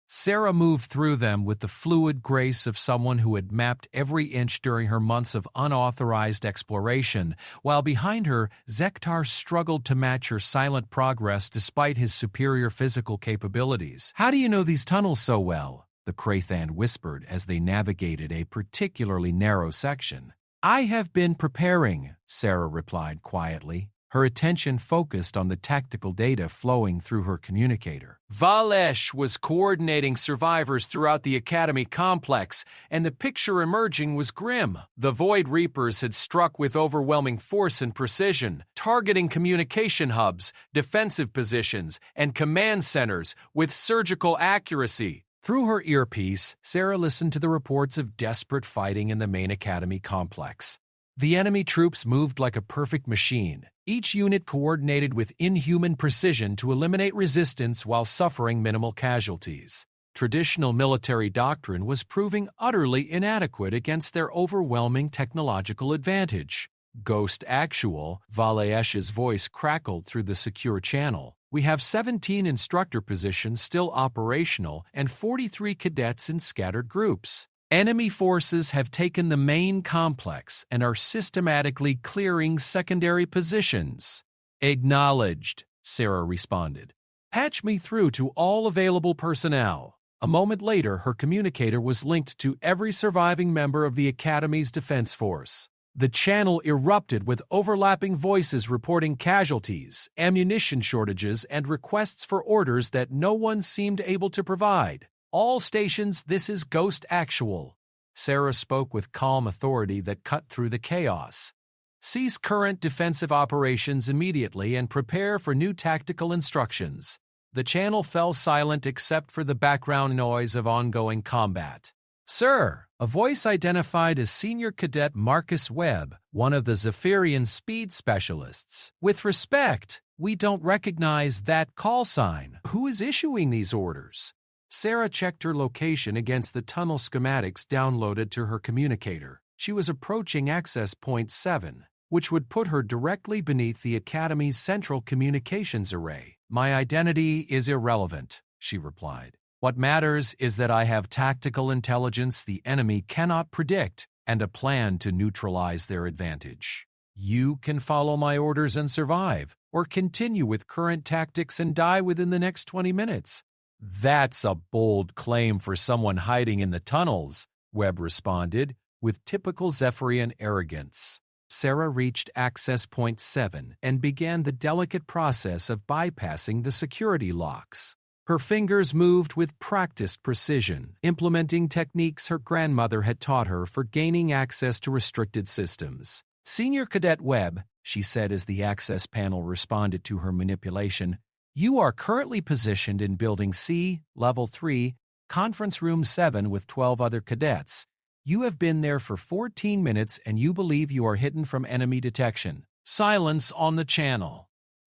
Sarah moved through them with the fluid grace of someone who had mapped every inch during her months of unauthorized exploration, while behind her, Zektar struggled to match her silent progress despite his superior physical capabilities. "How do you know these tunnels so well?" the Krathan whispered as they navigated a particularly narrow section. "I have been preparing," Sarah replied quietly, her attention focused on the tactical data flowing through her communicator. Valesh was coordinating survivors throughout the Academy complex, and the picture emerging was grim. The Void Reapers had struck with overwhelming force and precision, targeting communication hubs, defensive positions, and command centers with surgical accuracy. Through her earpiece, Sarah listened to the reports of desperate fighting in the main Academy complex. The enemy troops moved like a perfect machine, each unit coordinated with inhuman precision to eliminate resistance while suffering minimal casualties. Traditional military doctrine was proving utterly inadequate against their overwhelming technological advantage. "Ghost Actual," Valesh's voice crackled through the secure channel. "We have 17 instructor positions still operational and 43 cadets in scattered groups. Enemy forces have taken the main complex and are systematically clearing secondary positions." "Acknowledged," Sarah responded. "Patch me through to all available personnel." A moment later, her communicator was linked to every surviving member of the Academy's defense force. The channel erupted with overlapping voices reporting casualties, ammunition shortages, and requests for orders that no one seemed able to provide. "All stations, this is Ghost Actual." Sarah spoke with calm authority that cut through the chaos. "Cease current defensive operations immediately and prepare for new tactical instructions." The channel fell silent except for the background noise of ongoing combat. "Sir," a voice identified as Senior Cadet Marcus Webb, one of the Zephyrian speed specialists. "With respect, we don't recognize that call sign. Who is issuing these orders?" Sarah checked her location against the tunnel schematics downloaded to her communicator. She was approaching Access Point 7, which would put her directly beneath the Academy's central communications array. "My identity is irrelevant," she replied. "What matters is that I have tactical intelligence the enemy cannot predict and a plan to neutralize their advantage. You can follow my orders and survive, or continue with current tactics and die within the next 20 minutes. "That's a bold claim for someone hiding in the tunnels," Webb responded, with typical Zephyrian arrogance. Sarah reached access point 7 and began the delicate process of bypassing the security locks. Her fingers moved with practiced precision, implementing techniques her grandmother had taught her for gaining access to restricted systems. "Senior Cadet Webb," she said as the access panel responded to her manipulation, "you are currently positioned in Building C, Level 3, Conference Room 7 with 12 other cadets. You have been there for 14 minutes and you believe you are hidden from enemy detection. Silence on the channel.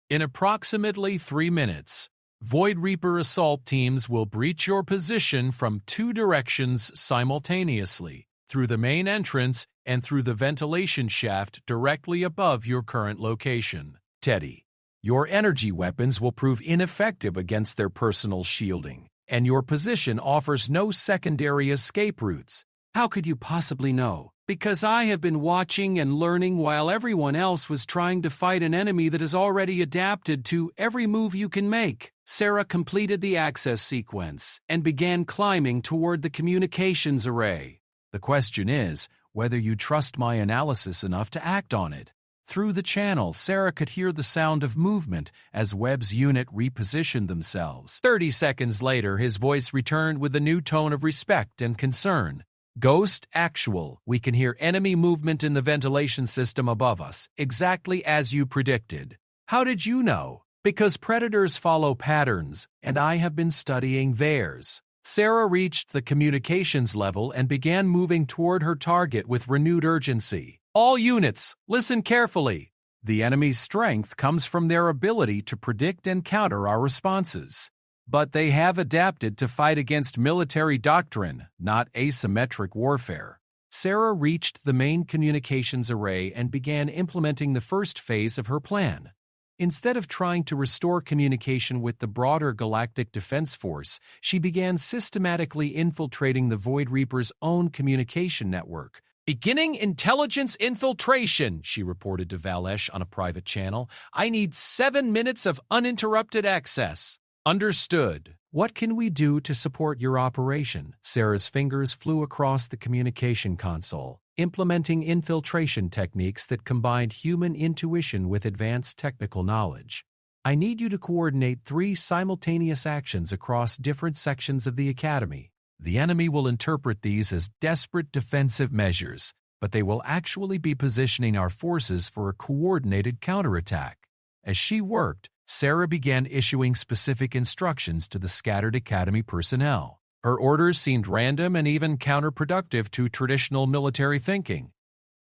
In approximately 3 minutes, Void Reaper assault teams will breach your position from 2 directions simultaneously, through the main entrance and through the ventilation shaft directly above your current location. Teddy, your energy weapons will prove ineffective against their personal shielding, and your position offers no secondary escape routes. How could you possibly know? Because I have been watching and learning while everyone else was trying to fight an enemy that is already adapted to every move you can make." Sarah completed the access sequence and began climbing toward the communications array. "The question is whether you trust my analysis enough to act on it." Through the channel, Sarah could hear the sound of movement as Webb's unit repositioned themselves. 30 seconds later, his voice returned with a new tone of respect and concern. "Ghost Actual, we can hear enemy movement in the ventilation system above us, exactly as you predicted." "How did you know?" "Because predators follow patterns, and I have been studying theirs." Sarah reached the communications level and began moving toward her target with renewed urgency. "All units, listen carefully. The enemy's strength comes from their ability to predict and counter our responses. But they have adapted to fight against military doctrine, not asymmetric warfare." Sarah reached the main communications array and began implementing the first phase of her plan. Instead of trying to restore communication with the broader Galactic Defense Force, she began systematically infiltrating the Void Reaper's own communication network. "Beginning intelligence infiltration," she reported to Valesh on a private channel. "I need 7 minutes of uninterrupted access." "Understood. What can we do to support your operation?" Sarah's fingers flew across the communication console, implementing infiltration techniques that combined human intuition with advanced technical knowledge. "I need you to coordinate 3 simultaneous actions across different sections of the Academy. The enemy will interpret these as desperate defensive measures, but they will actually be positioning our forces for a coordinated counterattack." As she worked, Sarah began issuing specific instructions to the scattered Academy personnel. Her orders seemed random and even counterproductive to traditional military thinking,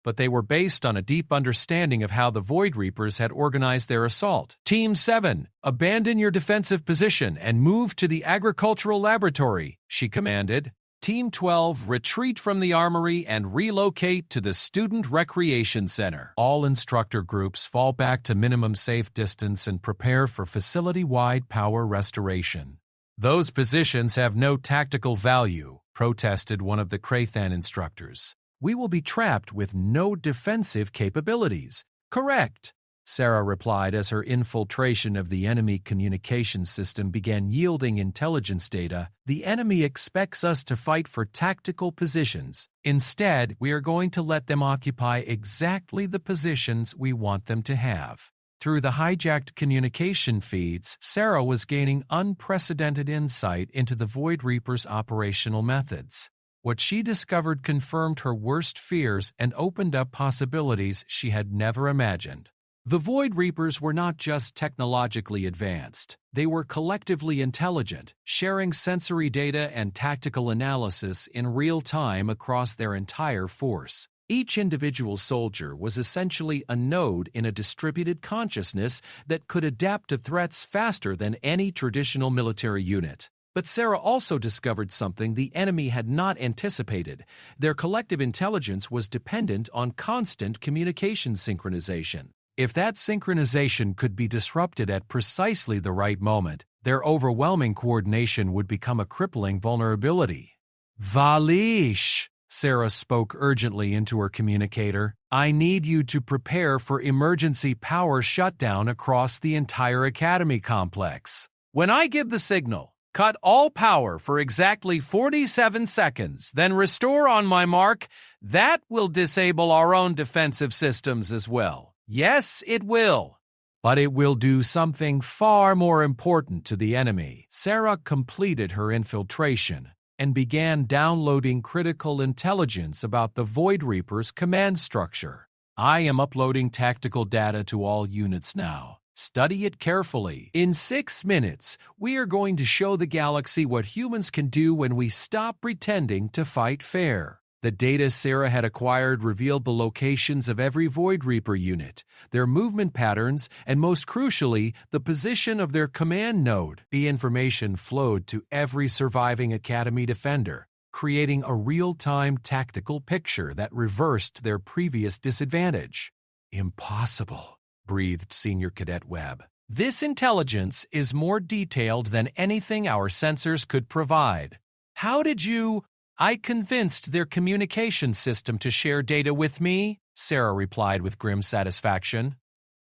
but they were based on a deep understanding of how the Void Reapers had organized their assault. "Team 7, abandon your defensive position and move to the agricultural laboratory," she commanded. "Team 12, retreat from the armory and relocate to the Student Recreation Center. All instructor groups fall back to minimum safe distance and prepare for facility-wide power restoration." "Those positions have no tactical value," protested one of the Krathan instructors. "We will be trapped with no defensive capabilities." "Correct," Sarah replied as her infiltration of the enemy communication system began yielding intelligence data. "The enemy expects us to fight for tactical positions. Instead, we are going to let them occupy exactly the positions we want them to have." Through the hijacked communication feeds, Sarah was gaining unprecedented insight into the Void Reaper's operational methods. What she discovered confirmed her worst fears and opened up possibilities she had never imagined. The Void Reapers were not just technologically advanced, they were collectively intelligent, sharing sensory data and tactical analysis in real time across their entire force. Each individual soldier was essentially a node in a distributed consciousness that could adapt to threats faster than any traditional military unit. But Sarah also discovered something the enemy had not anticipated. Their collective intelligence was dependent on constant communication synchronization. If that synchronization could be disrupted at precisely the right moment, their overwhelming coordination would become a crippling vulnerability. "Valish," Sarah spoke urgently into her communicator, "I need you to prepare for emergency power shutdown across the entire Academy complex. When I give the signal, Cut all power for exactly 47 seconds, then restore on my mark. That will disable our own defensive systems as well. Yes, it will. But it will do something far more important to the enemy. Sarah completed her infiltration and began downloading critical intelligence about the Void Reaper's command structure. I am uploading tactical data to all units now. Study it carefully. In 6 minutes, we are going to show the galaxy what humans can do when we stop pretending to fight fair. The data Sarah had acquired revealed the locations of every Void Reaper unit, their movement patterns, and most crucially, the position of their command node. The information flowed to every surviving Academy defender, creating a real-time tactical picture that reversed their previous disadvantage. Impossible, breathed Senior Cadet Webb. This intelligence is more detailed than anything our sensors could provide. How did you... I convinced their communication system to share data with me, Sarah replied with grim satisfaction.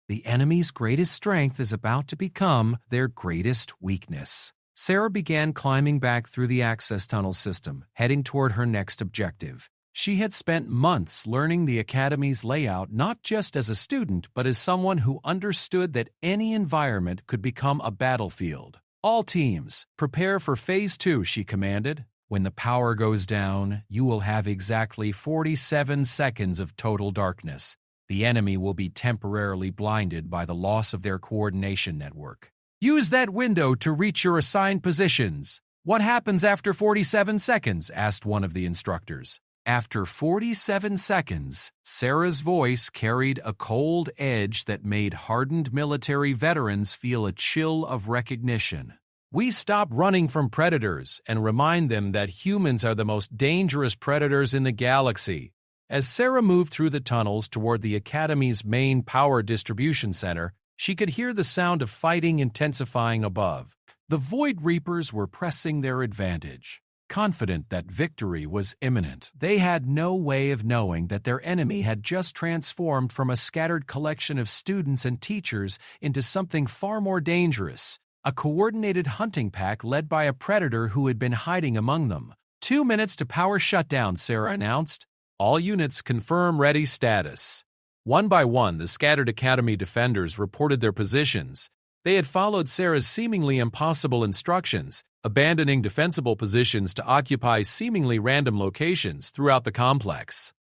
The enemy's greatest strength is about to become their greatest weakness. Sarah began climbing back through the access tunnel system, heading toward her next objective. She had spent months learning the Academy's layout not just as a student, but as someone who understood that any environment could become a battlefield. All teams, prepare for Phase 2, she commanded. When the power goes down, you will have exactly 47 seconds of total darkness. The enemy will be temporarily blinded by the loss of their coordination network. Use that window to reach your assigned positions. What happens after 47 seconds? Asked one of the instructors. After 47 seconds, Sarah's voice carried a cold edge that made hardened military veterans feel a chill of recognition. We stop running from predators and remind them that humans are the most dangerous predators in the galaxy. As Sarah moved through the tunnels toward the Academy's main power distribution center, she could hear the sound of fighting intensifying above. The Void Reapers were pressing their advantage. Confident that victory was imminent, they had no way of knowing that their enemy had just transformed from a scattered collection of students and teachers into something far more dangerous. A coordinated hunting pack led by a predator who had been hiding among them. 2 minutes to power shutdown, Sarah announced. All units confirm ready status. One by one, the scattered Academy defenders reported their positions. They had followed Sarah's seemingly impossible instructions, abandoning defensible positions to occupy seemingly random locations throughout the complex.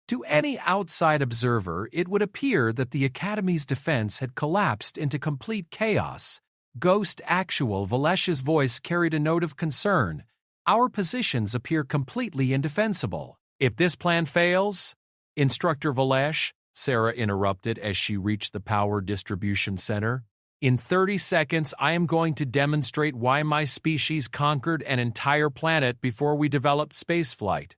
To any outside observer, it would appear that the Academy's defense had collapsed into complete chaos. Ghost Actual Valesh's voice carried a note of concern. Our positions appear completely indefensible. If this plan fails, Instructor Valesh, Sarah interrupted as she reached the power distribution center. In 30 seconds, I am going to demonstrate why my species conquered an entire planet before we developed spaceflight.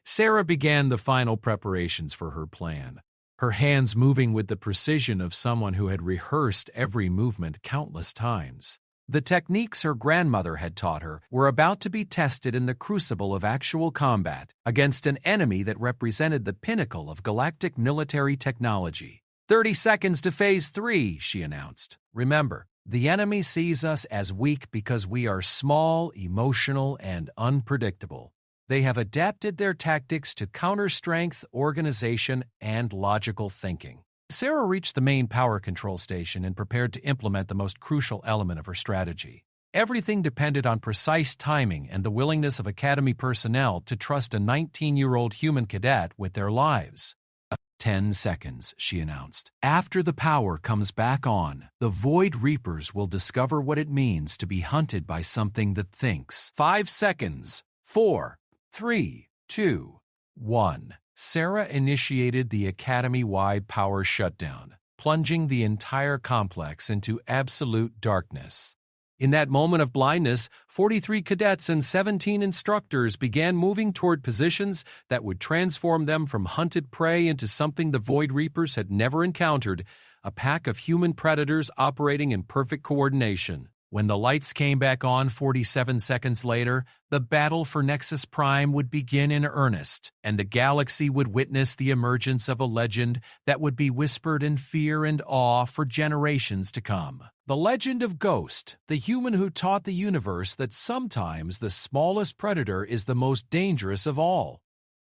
Sarah began the final preparations for her plan, her hands moving with the precision of someone who had rehearsed every movement countless times. The techniques her grandmother had taught her were about to be tested in the crucible of actual combat against an enemy that represented the pinnacle of galactic military technology. 30 seconds to Phase 3, she announced. Remember, the enemy sees us as weak because we are small, emotional, and unpredictable. They have adapted their tactics to counter strength, organization, and logical thinking. Sarah reached the main power control station and prepared to implement the most crucial element of her strategy. Everything depended on precise timing and the willingness of Academy personnel to trust a 19-year-old human cadet with their lives. 10 seconds, she announced. After the power comes back on, the Void Reapers will discover what it means to be hunted by something that thinks. 5 seconds. 4, 3, 2, 1. Sarah initiated the Academy-wide power shutdown, plunging the entire complex into absolute darkness. In that moment of blindness, 43 cadets and 17 instructors began moving toward positions that would transform them from hunted prey into something the Void Reapers had never encountered, a pack of human predators operating in perfect coordination. When the lights came back on 47 seconds later, the battle for Nexus Prime would begin in earnest, and the galaxy would witness the emergence of a legend that would be whispered in fear and awe for generations to come. The legend of Ghost, the human who taught the universe that sometimes the smallest predator is the most dangerous of all.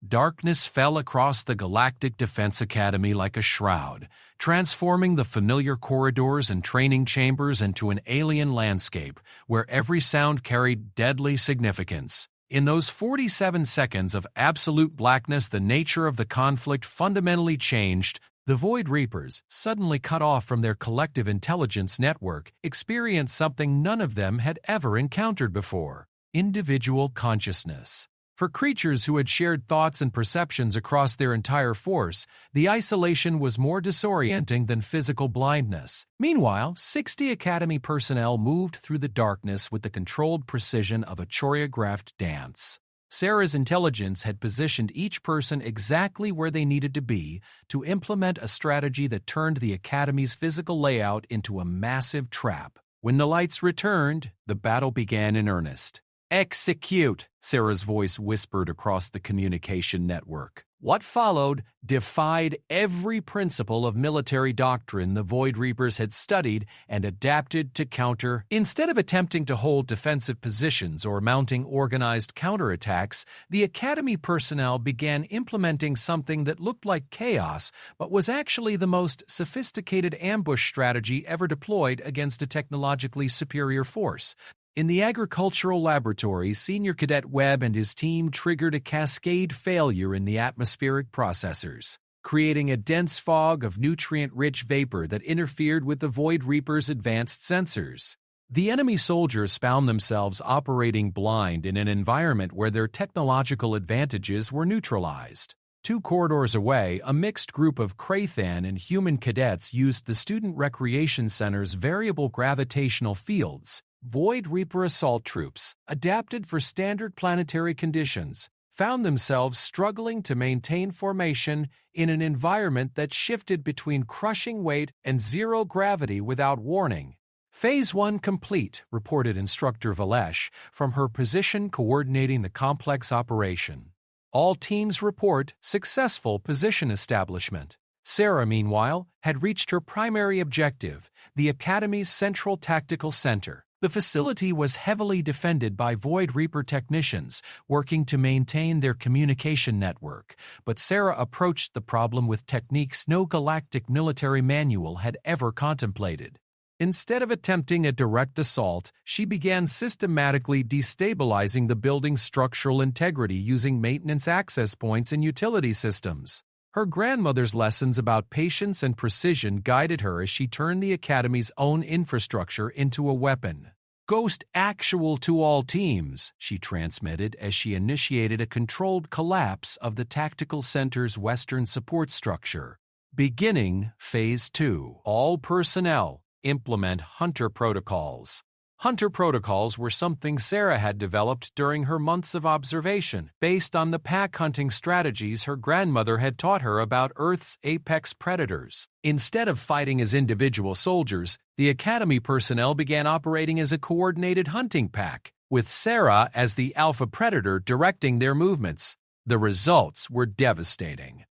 Darkness fell across the Galactic Defense Academy like a shroud, transforming the familiar corridors and training chambers into an alien landscape where every sound carried deadly significance. In those 47 seconds of absolute blackness, the nature of the conflict fundamentally changed. The Void Reapers, suddenly cut off from their collective intelligence network, experienced something none of them had ever encountered before: individual consciousness. For creatures who had shared thoughts and perceptions across their entire force, the isolation was more disorienting than physical blindness. Meanwhile, 60 Academy personnel moved through the darkness with the controlled precision of a choreographed dance. Sarah's intelligence had positioned each person exactly where they needed to be to implement a strategy that turned the Academy's physical layout into a massive trap. When the lights returned, the battle began in earnest. "Execute," Sarah's voice whispered across the communication network. What followed defied every principle of military doctrine the Void Reapers had studied and adapted to counter. Instead of attempting to hold defensive positions or mounting organized counterattacks, the Academy personnel began implementing something that looked like chaos but was actually the most sophisticated ambush strategy ever deployed against a technologically superior force. In the agricultural laboratory, Senior Cadet Webb and his team triggered a cascade failure in the atmospheric processors, creating a dense fog of nutrient-rich vapor that interfered with the Void Reapers' advanced sensors. The enemy soldiers found themselves operating blind in an environment where their technological advantages were neutralized. 2 corridors away, a mixed group of Krathan and human cadets used the Student Recreation Center's variable gravitational fields. Void Reaper assault troops, adapted for standard planetary conditions, found themselves struggling to maintain formation in an environment that shifted between crushing weight and zero gravity without warning. Phase 1 complete, reported Instructor Valesh from her position coordinating the complex operation. All teams report successful position establishment. Sarah, meanwhile, had reached her primary objective, the Academy's Central Tactical Center. The facility was heavily defended by Void Reaper technicians working to maintain their communication network, but Sarah approached the problem with techniques no galactic military manual had ever contemplated. Instead of attempting a direct assault, she began systematically destabilizing the building's structural integrity using maintenance access points and utility systems. Her grandmother's lessons about patience and precision guided her as she turned the Academy's own infrastructure into a weapon. "Ghost actual to all teams," she transmitted as she initiated a controlled collapse of the Tactical Center's Western support structure. Beginning Phase 2. All personnel implement Hunter protocols. Hunter protocols were something Sarah had developed during her months of observation, based on the pack hunting strategies her grandmother had taught her about Earth's apex predators. Instead of fighting as individual soldiers, the Academy personnel began operating as a coordinated hunting pack, with Sarah as the alpha predator directing their movements. The results were devastating.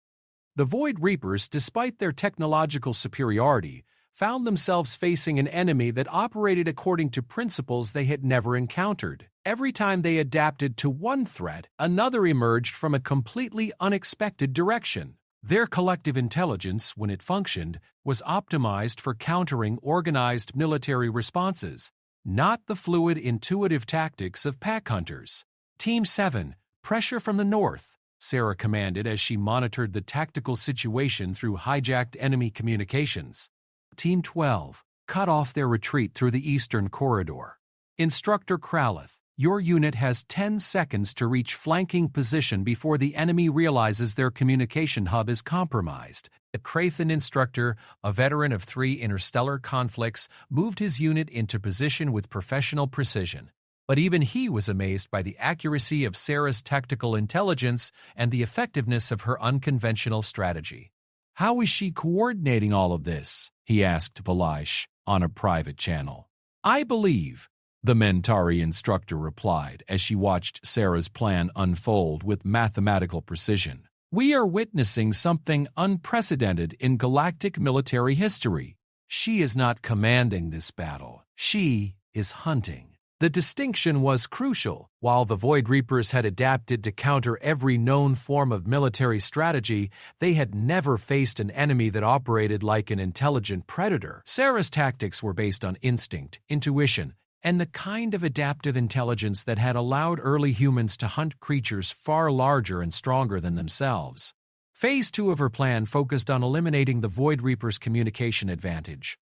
The Void Reapers, despite their technological superiority, found themselves facing an enemy that operated according to principles they had never encountered. Every time they adapted to one threat, another emerged from a completely unexpected direction. Their collective intelligence, when it functioned, was optimized for countering organized military responses, not the fluid, intuitive tactics of pack hunters. Team 7, pressure from the north, Sarah commanded as she monitored the tactical situation through hijacked enemy communications. Team 12, cut off their retreat through the eastern corridor. Instructor Kralith, your unit has 10 seconds to reach flanking position before the enemy realizes their communication hub is compromised. A Krathan instructor, a veteran of 3 interstellar conflicts, moved his unit into position with professional precision. But even he was amazed by the accuracy of Sarah's tactical intelligence and the effectiveness of her unconventional strategy. "How is she coordinating all of this?" he asked Balash on a private channel. "I believe," the Mentari instructor replied as she watched Sarah's plan unfold with mathematical precision. "We are witnessing something unprecedented in galactic military history. She is not commanding this battle. She is hunting." The distinction was crucial. While the Void Reapers had adapted to counter every known form of military strategy, they had never faced an enemy that operated like an intelligent predator. Sarah's tactics were based on instinct, intuition, and the kind of adaptive intelligence that had allowed early humans to hunt creatures far larger and stronger than themselves. Phase 2 of her plan focused on eliminating the Void Reapers' communication advantage.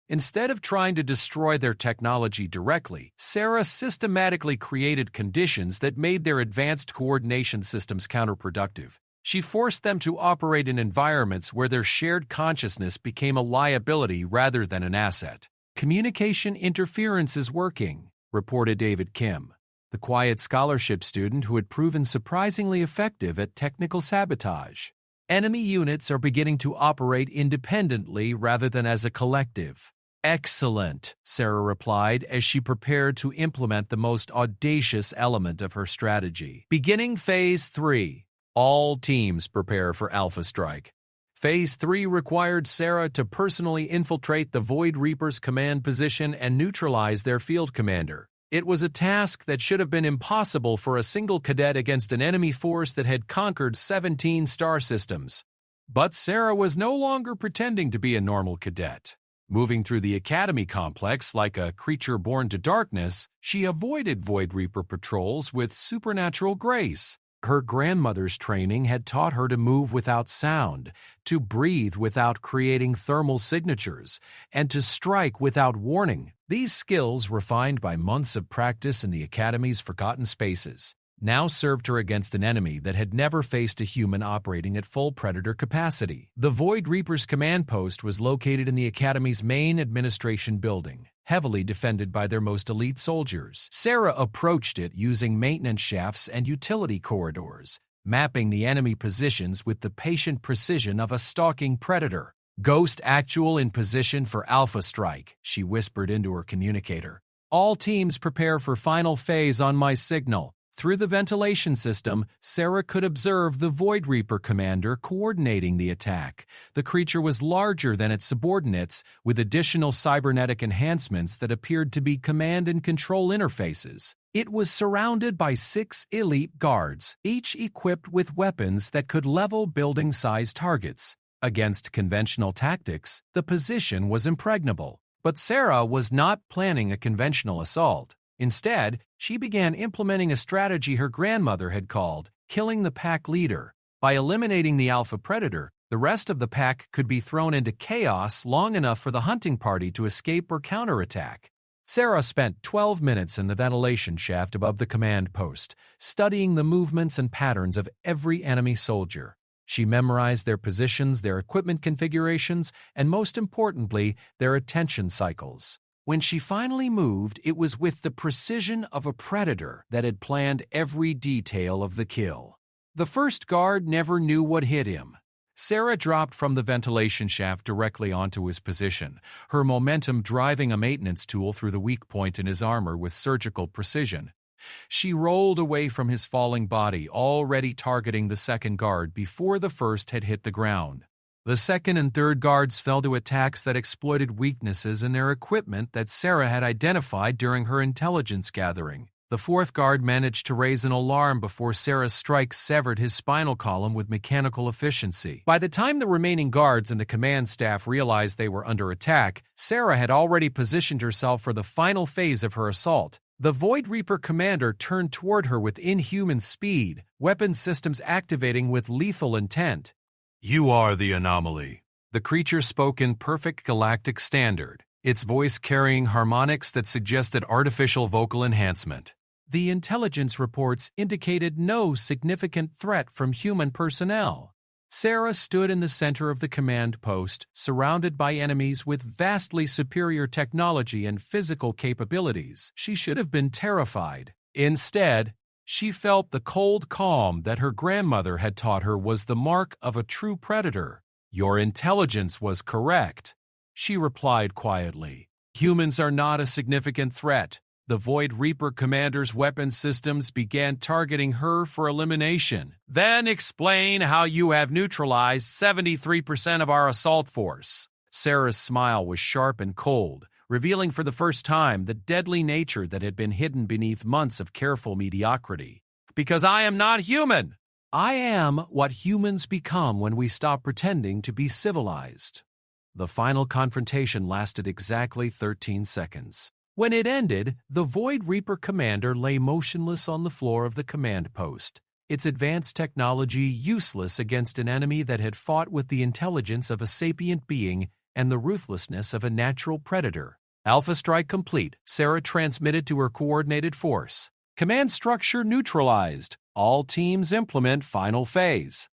Instead of trying to destroy their technology directly, Sarah systematically created conditions that made their advanced coordination systems counterproductive. She forced them to operate in environments where their shared consciousness became a liability rather than an asset. "Communication interference is working," reported David Kim, the quiet scholarship student who had proven surprisingly effective at technical sabotage. "Enemy units are beginning to operate independently rather than as a collective." "Excellent," Sarah replied as she prepared to implement the most audacious element of her strategy. Beginning Phase 3. All teams prepare for Alpha Strike. Phase 3 required Sarah to personally infiltrate the Void Reapers' command position and neutralize their field commander. It was a task that should have been impossible for a single cadet against an enemy force that had conquered 17 star systems. But Sarah was no longer pretending to be a normal cadet. Moving through the Academy complex like a creature born to darkness, she avoided Void Reaper patrols with supernatural grace. Her grandmother's training had taught her to move without sound, to breathe without creating thermal signatures, and to strike without warning. These skills, refined by months of practice in the Academy's forgotten spaces, now served her against an enemy that had never faced a human operating at full Predator capacity. The Void Reaper's command post was located in the Academy's main administration building, heavily defended by their most elite soldiers. Sarah approached it using maintenance shafts and utility corridors, mapping the enemy positions with the patient precision of a stalking predator. "Ghost actual in position for Alpha Strike," she whispered into her communicator. "All teams prepare for final phase on my signal." Through the ventilation system, Sarah could observe the Void Reaper commander coordinating the attack. The creature was larger than its subordinates, with additional cybernetic enhancements that appeared to be command and control interfaces. It was surrounded by 6 elite guards, each equipped with weapons that could level building-sized targets. Against conventional tactics, the position was impregnable. But Sarah was not planning a conventional assault. Instead, she began implementing a strategy her grandmother had called killing the pack leader. By eliminating the alpha predator, the rest of the pack could be thrown into chaos long enough for the hunting party to escape or counterattack. Sarah spent 12 minutes in the ventilation shaft above the command post, studying the movements and patterns of every enemy soldier. She memorized their positions, their equipment configurations, and most importantly, their attention cycles. When she finally moved, it was with the precision of a predator that had planned every detail of the kill. The first guard never knew what hit him. Sarah dropped from the ventilation shaft directly onto his position, her momentum driving a maintenance tool through the weak point in his armor with surgical precision. She rolled away from his falling body, already targeting the second guard before the first had hit the ground. The second and third guards fell to attacks that exploited weaknesses in their equipment that Sarah had identified during her intelligence gathering. The fourth guard managed to raise an alarm before Sarah's strike severed his spinal column with mechanical efficiency. By the time the remaining guards and the command staff realized they were under attack, Sarah had already positioned herself for the final phase of her assault. The Void Reaper commander turned toward her with inhuman speed, weapon systems activating with lethal intent. "You are the anomaly." The creature spoke in perfect galactic standard, its voice carrying harmonics that suggested artificial vocal enhancement. The intelligence reports indicated no significant threat from human personnel. Sarah stood in the center of the command post, surrounded by enemies with vastly superior technology and physical capabilities. She should have been terrified. Instead, she felt the cold calm that her grandmother had taught her was the mark of a true predator. "Your intelligence was correct," she replied quietly. Humans are not a significant threat. The Void Reaper commander's weapon systems began targeting her for elimination. Then explain how you have neutralized 73% of our assault force. Sarah's smile was sharp and cold, revealing for the first time the deadly nature that had been hidden beneath months of careful mediocrity. Because I am not human! I am what humans become when we stop pretending to be civilized. The final confrontation lasted exactly 13 seconds. When it ended, the Void Reaper commander lay motionless on the floor of the command post, its advanced technology useless against an enemy that had fought with the intelligence of a sapient being and the ruthlessness of a natural predator. Alpha strike complete, Sarah transmitted to her coordinated force. Command structure neutralized. All teams implement final phase.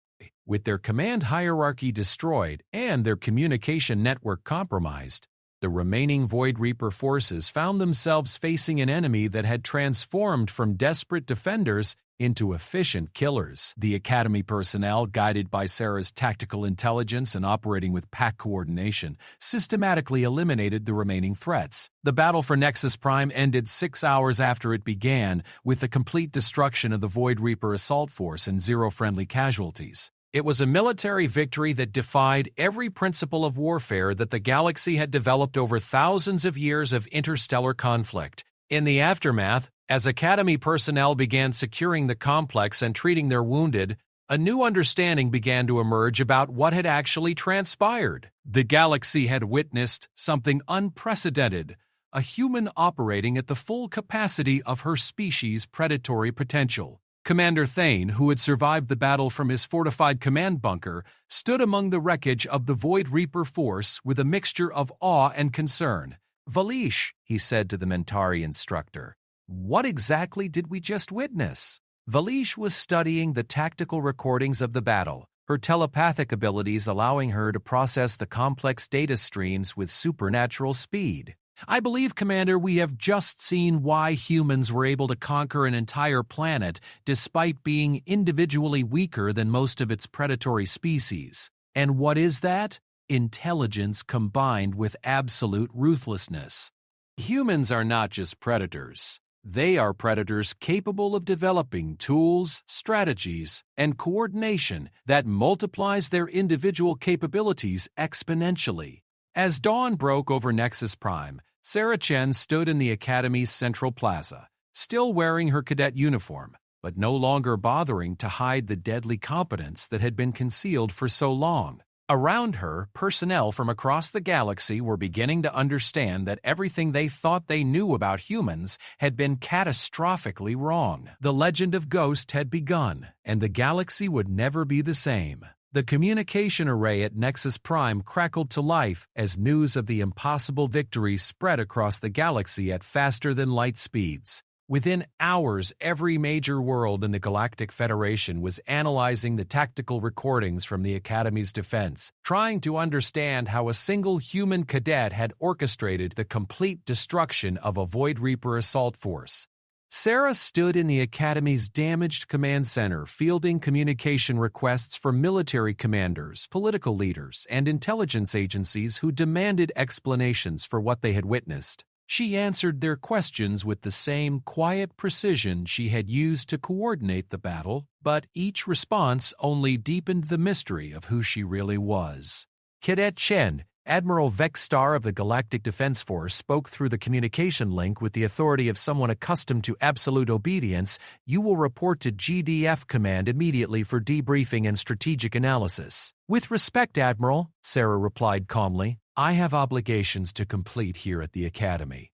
With their command hierarchy destroyed and their communication network compromised, the remaining Void Reaper forces found themselves facing an enemy that had transformed from desperate defenders into efficient killers. The Academy personnel, guided by Sarah's tactical intelligence and operating with pack coordination, systematically eliminated the remaining threats. The battle for Nexus Prime ended 6 hours after it began, with the complete destruction of the Void Reaper assault force and 0 friendly casualties. It was a military victory that defied every principle of warfare that the galaxy had developed over thousands of years of interstellar conflict. In the aftermath, as Academy personnel began securing the complex and treating their wounded, a new understanding began to emerge about what had actually transpired. The galaxy had witnessed something unprecedented, a human operating at the full capacity of her species' predatory potential. Commander Thane, who had survived the battle from his fortified command bunker, stood among the wreckage of the Void Reaper force with a mixture of awe and concern. "Valish," he said to the Mentari instructor, "what exactly did we just witness?" Valish was studying the tactical recordings of the battle, her telepathic abilities allowing her to process the complex data streams with supernatural speed. "I believe, Commander, we have just seen why humans were able to conquer an entire planet despite being individually weaker than most of its predatory species. And what is that? Intelligence combined with absolute ruthlessness. Humans are not just predators. They are predators capable of developing tools, strategies, and coordination that multiplies their individual capabilities exponentially." As dawn broke over Nexus Prime, Sarah Chen stood in the Academy's central plaza, still wearing her cadet uniform, but no longer bothering to hide the deadly competence that had been concealed for so long. Around her, personnel from across the galaxy were beginning to understand that everything they thought they knew about humans had been catastrophically wrong. The legend of Ghost had begun, and the galaxy would never be the same. The communication array at Nexus Prime crackled to life as news of the impossible victory spread across the galaxy at faster-than-light speeds. Within hours, every major world in the Galactic Federation was analyzing the tactical recordings from the Academy's defense, trying to understand how a single human cadet had orchestrated the complete destruction of a Void Reaper assault force. Sarah stood in the Academy's damaged command center, fielding communication requests from military commanders, political leaders, and intelligence agencies who demanded explanations for what they had witnessed. She answered their questions with the same quiet precision she had used to coordinate the battle, but each response only deepened the mystery of who she really was. Cadet Chen, Admiral Vexstar of the Galactic Defense Force, spoke through the communication link with the authority of someone accustomed to absolute obedience. "You will report to GDF Command immediately for debriefing and strategic analysis." "With respect, Admiral," Sarah replied calmly, "I have obligations to complete here at the Academy."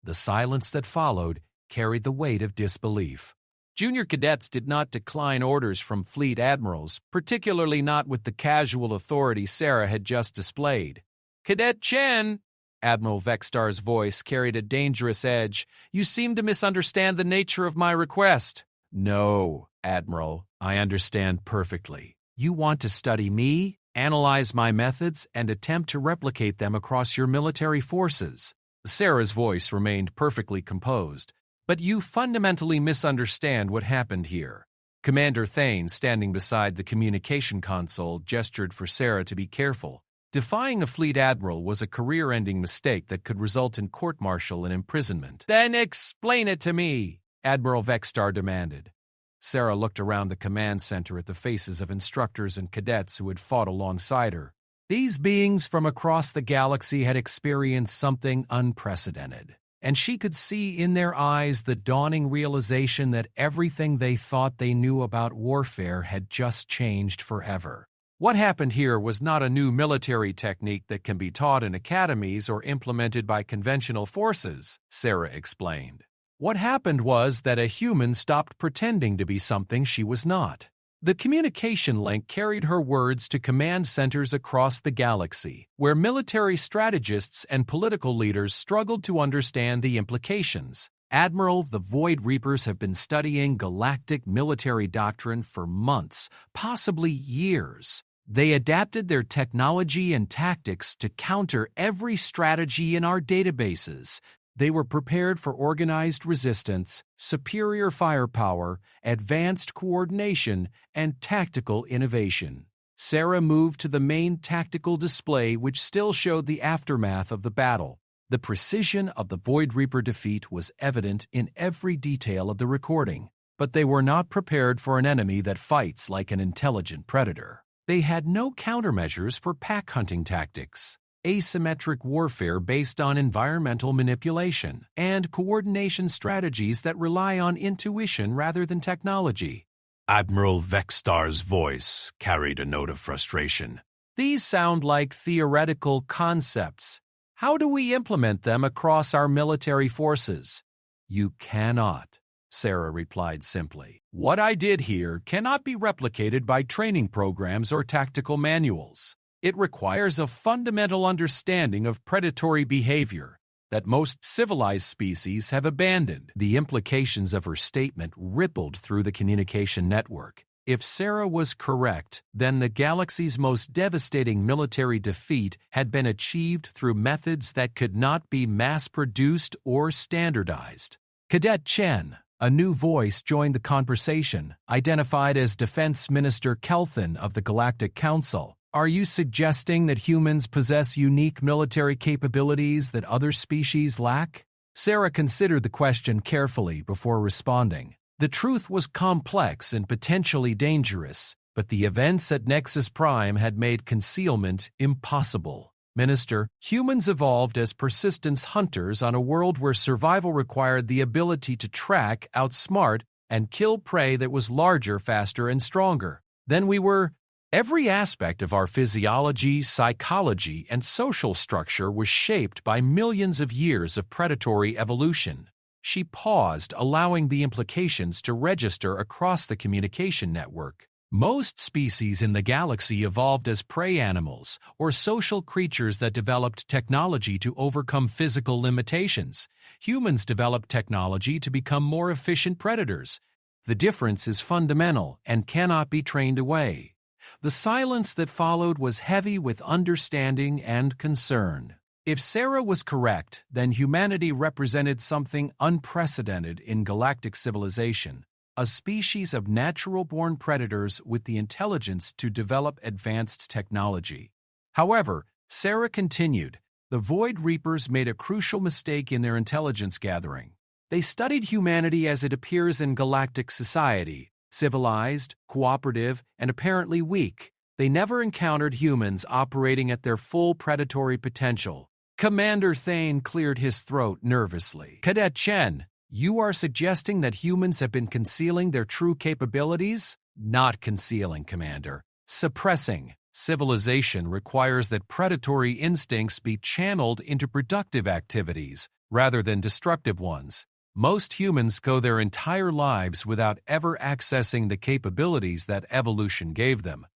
The silence that followed carried the weight of disbelief. Junior cadets did not decline orders from fleet admirals, particularly not with the casual authority Sarah had just displayed. "Cadet Chen," Admiral Vexstar's voice carried a dangerous edge, "you seem to misunderstand the nature of my request." "No, Admiral, I understand perfectly. You want to study me, analyze my methods, and attempt to replicate them across your military forces." Sarah's voice remained perfectly composed. "But you fundamentally misunderstand what happened here." Commander Thane, standing beside the communication console, gestured for Sarah to be careful. Defying a fleet admiral was a career-ending mistake that could result in court-martial and imprisonment. "Then explain it to me," Admiral Vexstar demanded. Sarah looked around the command center at the faces of instructors and cadets who had fought alongside her. These beings from across the galaxy had experienced something unprecedented, and she could see in their eyes the dawning realization that everything they thought they knew about warfare had just changed forever. What happened here was not a new military technique that can be taught in academies or implemented by conventional forces, Sarah explained. What happened was that a human stopped pretending to be something she was not. The communication link carried her words to command centers across the galaxy, where military strategists and political leaders struggled to understand the implications. "Admiral, the Void Reapers have been studying galactic military doctrine for months, possibly years. They adapted their technology and tactics to counter every strategy in our databases. They were prepared for organized resistance, superior firepower, advanced coordination, and tactical innovation." Sarah moved to the main tactical display, which still showed the aftermath of the battle. The precision of the Void Reaper defeat was evident in every detail of the recording, but they were not prepared for an enemy that fights like an intelligent predator. They had no countermeasures for pack hunting tactics, asymmetric warfare based on environmental manipulation, and coordination strategies that rely on intuition rather than technology. Admiral Vexstar's voice carried a note of frustration. "These sound like theoretical concepts. How do we implement them across our military forces?" "You cannot," Sarah replied simply. "What I did here cannot be replicated by training programs or tactical manuals. It requires a fundamental understanding of predatory behavior that most civilized species have abandoned." The implications of her statement rippled through the communication network. If Sarah was correct, then the galaxy's most devastating military defeat had been achieved through methods that could not be mass-produced or standardized. Cadet Chen, a new voice, joined the conversation, identified as Defense Minister Kelthan of the Galactic Council. "Are you suggesting that humans possess unique military capabilities that other species lack?" Sarah considered the question carefully before responding. The truth was complex and potentially dangerous, but the events at Nexus Prime had made concealment impossible. "Minister, humans evolved as persistence hunters on a world where survival required the ability to track, outsmart, and kill prey that was larger, faster, and stronger. Then we were... Every aspect of our physiology, psychology, and social structure was shaped by millions of years of predatory evolution." She paused, allowing the implications to register across the communication network. "Most species in the galaxy evolved as prey animals or social creatures that developed technology to overcome physical limitations. Humans developed technology to become more efficient predators. The difference is fundamental and cannot be trained away." The silence that followed was heavy with understanding and concern. If Sarah was correct, then humanity represented something unprecedented in galactic civilization, a species of natural-born predators with the intelligence to develop advanced technology. However, Sarah continued, "The Void Reapers made a crucial mistake in their intelligence gathering. They studied humanity as it appears in galactic society, civilized, cooperative, and apparently weak. They never encountered humans operating at their full predatory potential." Commander Thane cleared his throat nervously. "Cadet Chen, you are suggesting that humans have been concealing their true capabilities?" "Not concealing, Commander. Suppressing. Civilization requires that predatory instincts be channeled into productive activities rather than destructive ones. Most humans go their entire lives without ever accessing the capabilities that evolution gave them."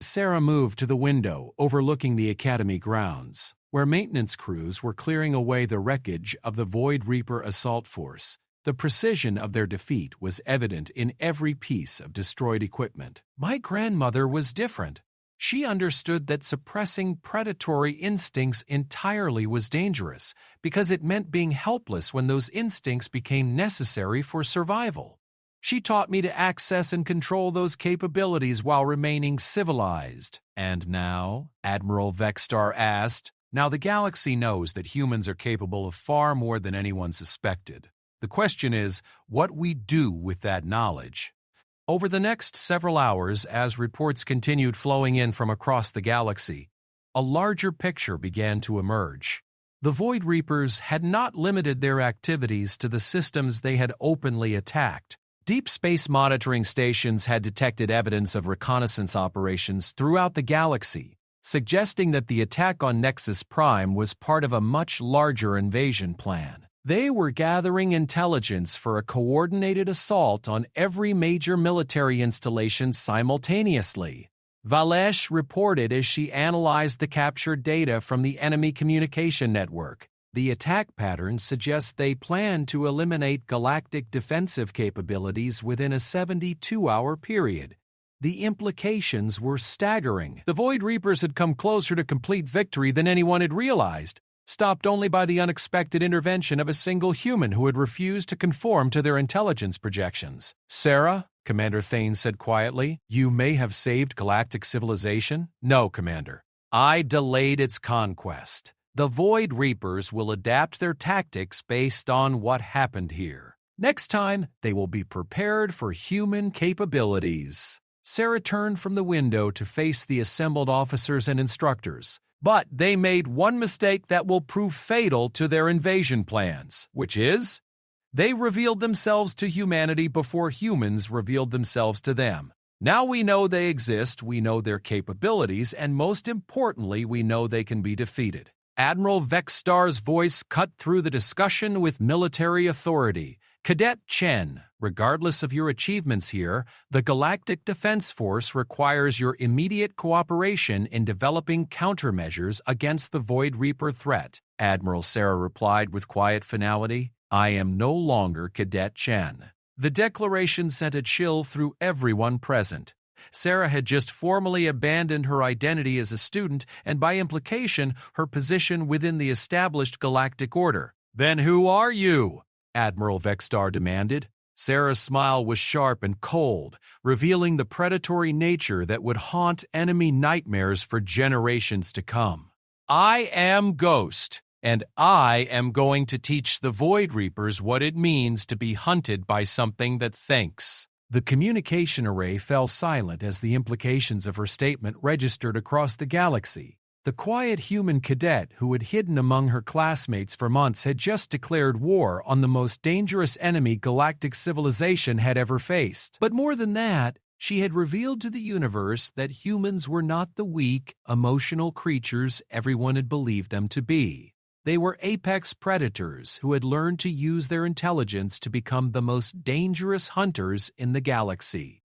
Sarah moved to the window overlooking the Academy grounds, where maintenance crews were clearing away the wreckage of the Void Reaper assault force. The precision of their defeat was evident in every piece of destroyed equipment. "My grandmother was different. She understood that suppressing predatory instincts entirely was dangerous because it meant being helpless when those instincts became necessary for survival. She taught me to access and control those capabilities while remaining civilized And now? Admiral Vexstar asked. Now the galaxy knows that humans are capable of far more than anyone suspected. The question is, what we do with that knowledge. Over the next several hours, as reports continued flowing in from across the galaxy, a larger picture began to emerge. The Void Reapers had not limited their activities to the systems they had openly attacked. Deep space monitoring stations had detected evidence of reconnaissance operations throughout the galaxy, suggesting that the attack on Nexus Prime was part of a much larger invasion plan. They were gathering intelligence for a coordinated assault on every major military installation simultaneously. Valesh reported as she analyzed the captured data from the enemy communication network. The attack pattern suggests they plan to eliminate galactic defensive capabilities within a 72-hour period. The implications were staggering. The Void Reapers had come closer to complete victory than anyone had realized, stopped only by the unexpected intervention of a single human who had refused to conform to their intelligence projections. "Sarah," Commander Thane said quietly, "you may have saved galactic civilization." "No, Commander. I delayed its conquest. The Void Reapers will adapt their tactics based on what happened here. Next time, they will be prepared for human capabilities." Sarah turned from the window to face the assembled officers and instructors. But they made one mistake that will prove fatal to their invasion plans, which is, they revealed themselves to humanity before humans revealed themselves to them. Now we know they exist, we know their capabilities, and most importantly, we know they can be defeated. Admiral Vexstar's voice cut through the discussion with military authority. "Cadet Chen, regardless of your achievements here, the Galactic Defense Force requires your immediate cooperation in developing countermeasures against the Void Reaper threat." Admiral Sarah replied with quiet finality, "I am no longer Cadet Chen." The declaration sent a chill through everyone present. Sarah had just formally abandoned her identity as a student and, by implication, her position within the established galactic order. "Then who are you?" Admiral Vexstar demanded. Sarah's smile was sharp and cold, revealing the predatory nature that would haunt enemy nightmares for generations to come. "I am Ghost, and I am going to teach the Void Reapers what it means to be hunted by something that thinks." The communication array fell silent as the implications of her statement registered across the galaxy. The quiet human cadet who had hidden among her classmates for months had just declared war on the most dangerous enemy galactic civilization had ever faced. But more than that, she had revealed to the universe that humans were not the weak, emotional creatures everyone had believed them to be. They were apex predators who had learned to use their intelligence to become the most dangerous hunters in the galaxy.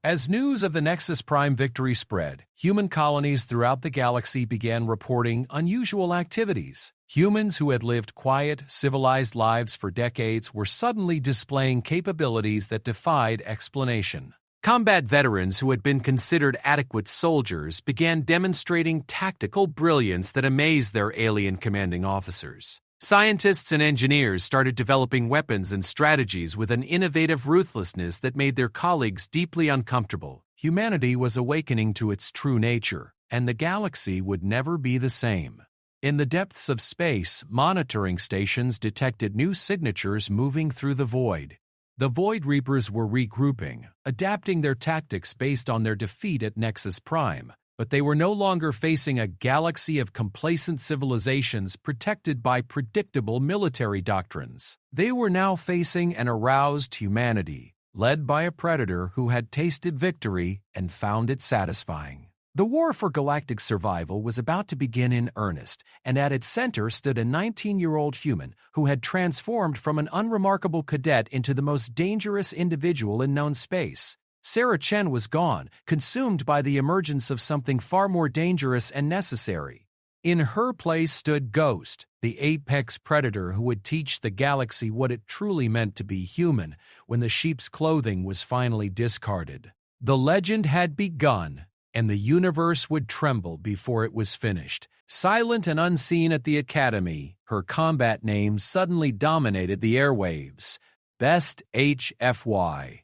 As news of the Nexus Prime victory spread, human colonies throughout the galaxy began reporting unusual activities. Humans who had lived quiet, civilized lives for decades were suddenly displaying capabilities that defied explanation. Combat veterans who had been considered adequate soldiers began demonstrating tactical brilliance that amazed their alien commanding officers. Scientists and engineers started developing weapons and strategies with an innovative ruthlessness that made their colleagues deeply uncomfortable. Humanity was awakening to its true nature, and the galaxy would never be the same. In the depths of space, monitoring stations detected new signatures moving through the void. The Void Reapers were regrouping, adapting their tactics based on their defeat at Nexus Prime, but they were no longer facing a galaxy of complacent civilizations protected by predictable military doctrines. They were now facing an aroused humanity, led by a predator who had tasted victory and found it satisfying. The war for galactic survival was about to begin in earnest, and at its center stood a 19-year-old human who had transformed from an unremarkable cadet into the most dangerous individual in known space. Sarah Chen was gone, consumed by the emergence of something far more dangerous and necessary. In her place stood Ghost, the apex predator who would teach the galaxy what it truly meant to be human when the sheep's clothing was finally discarded. The legend had begun, and the universe would tremble before it was finished. Silent and unseen at the Academy, her combat name suddenly dominated the airwaves. Best HFY.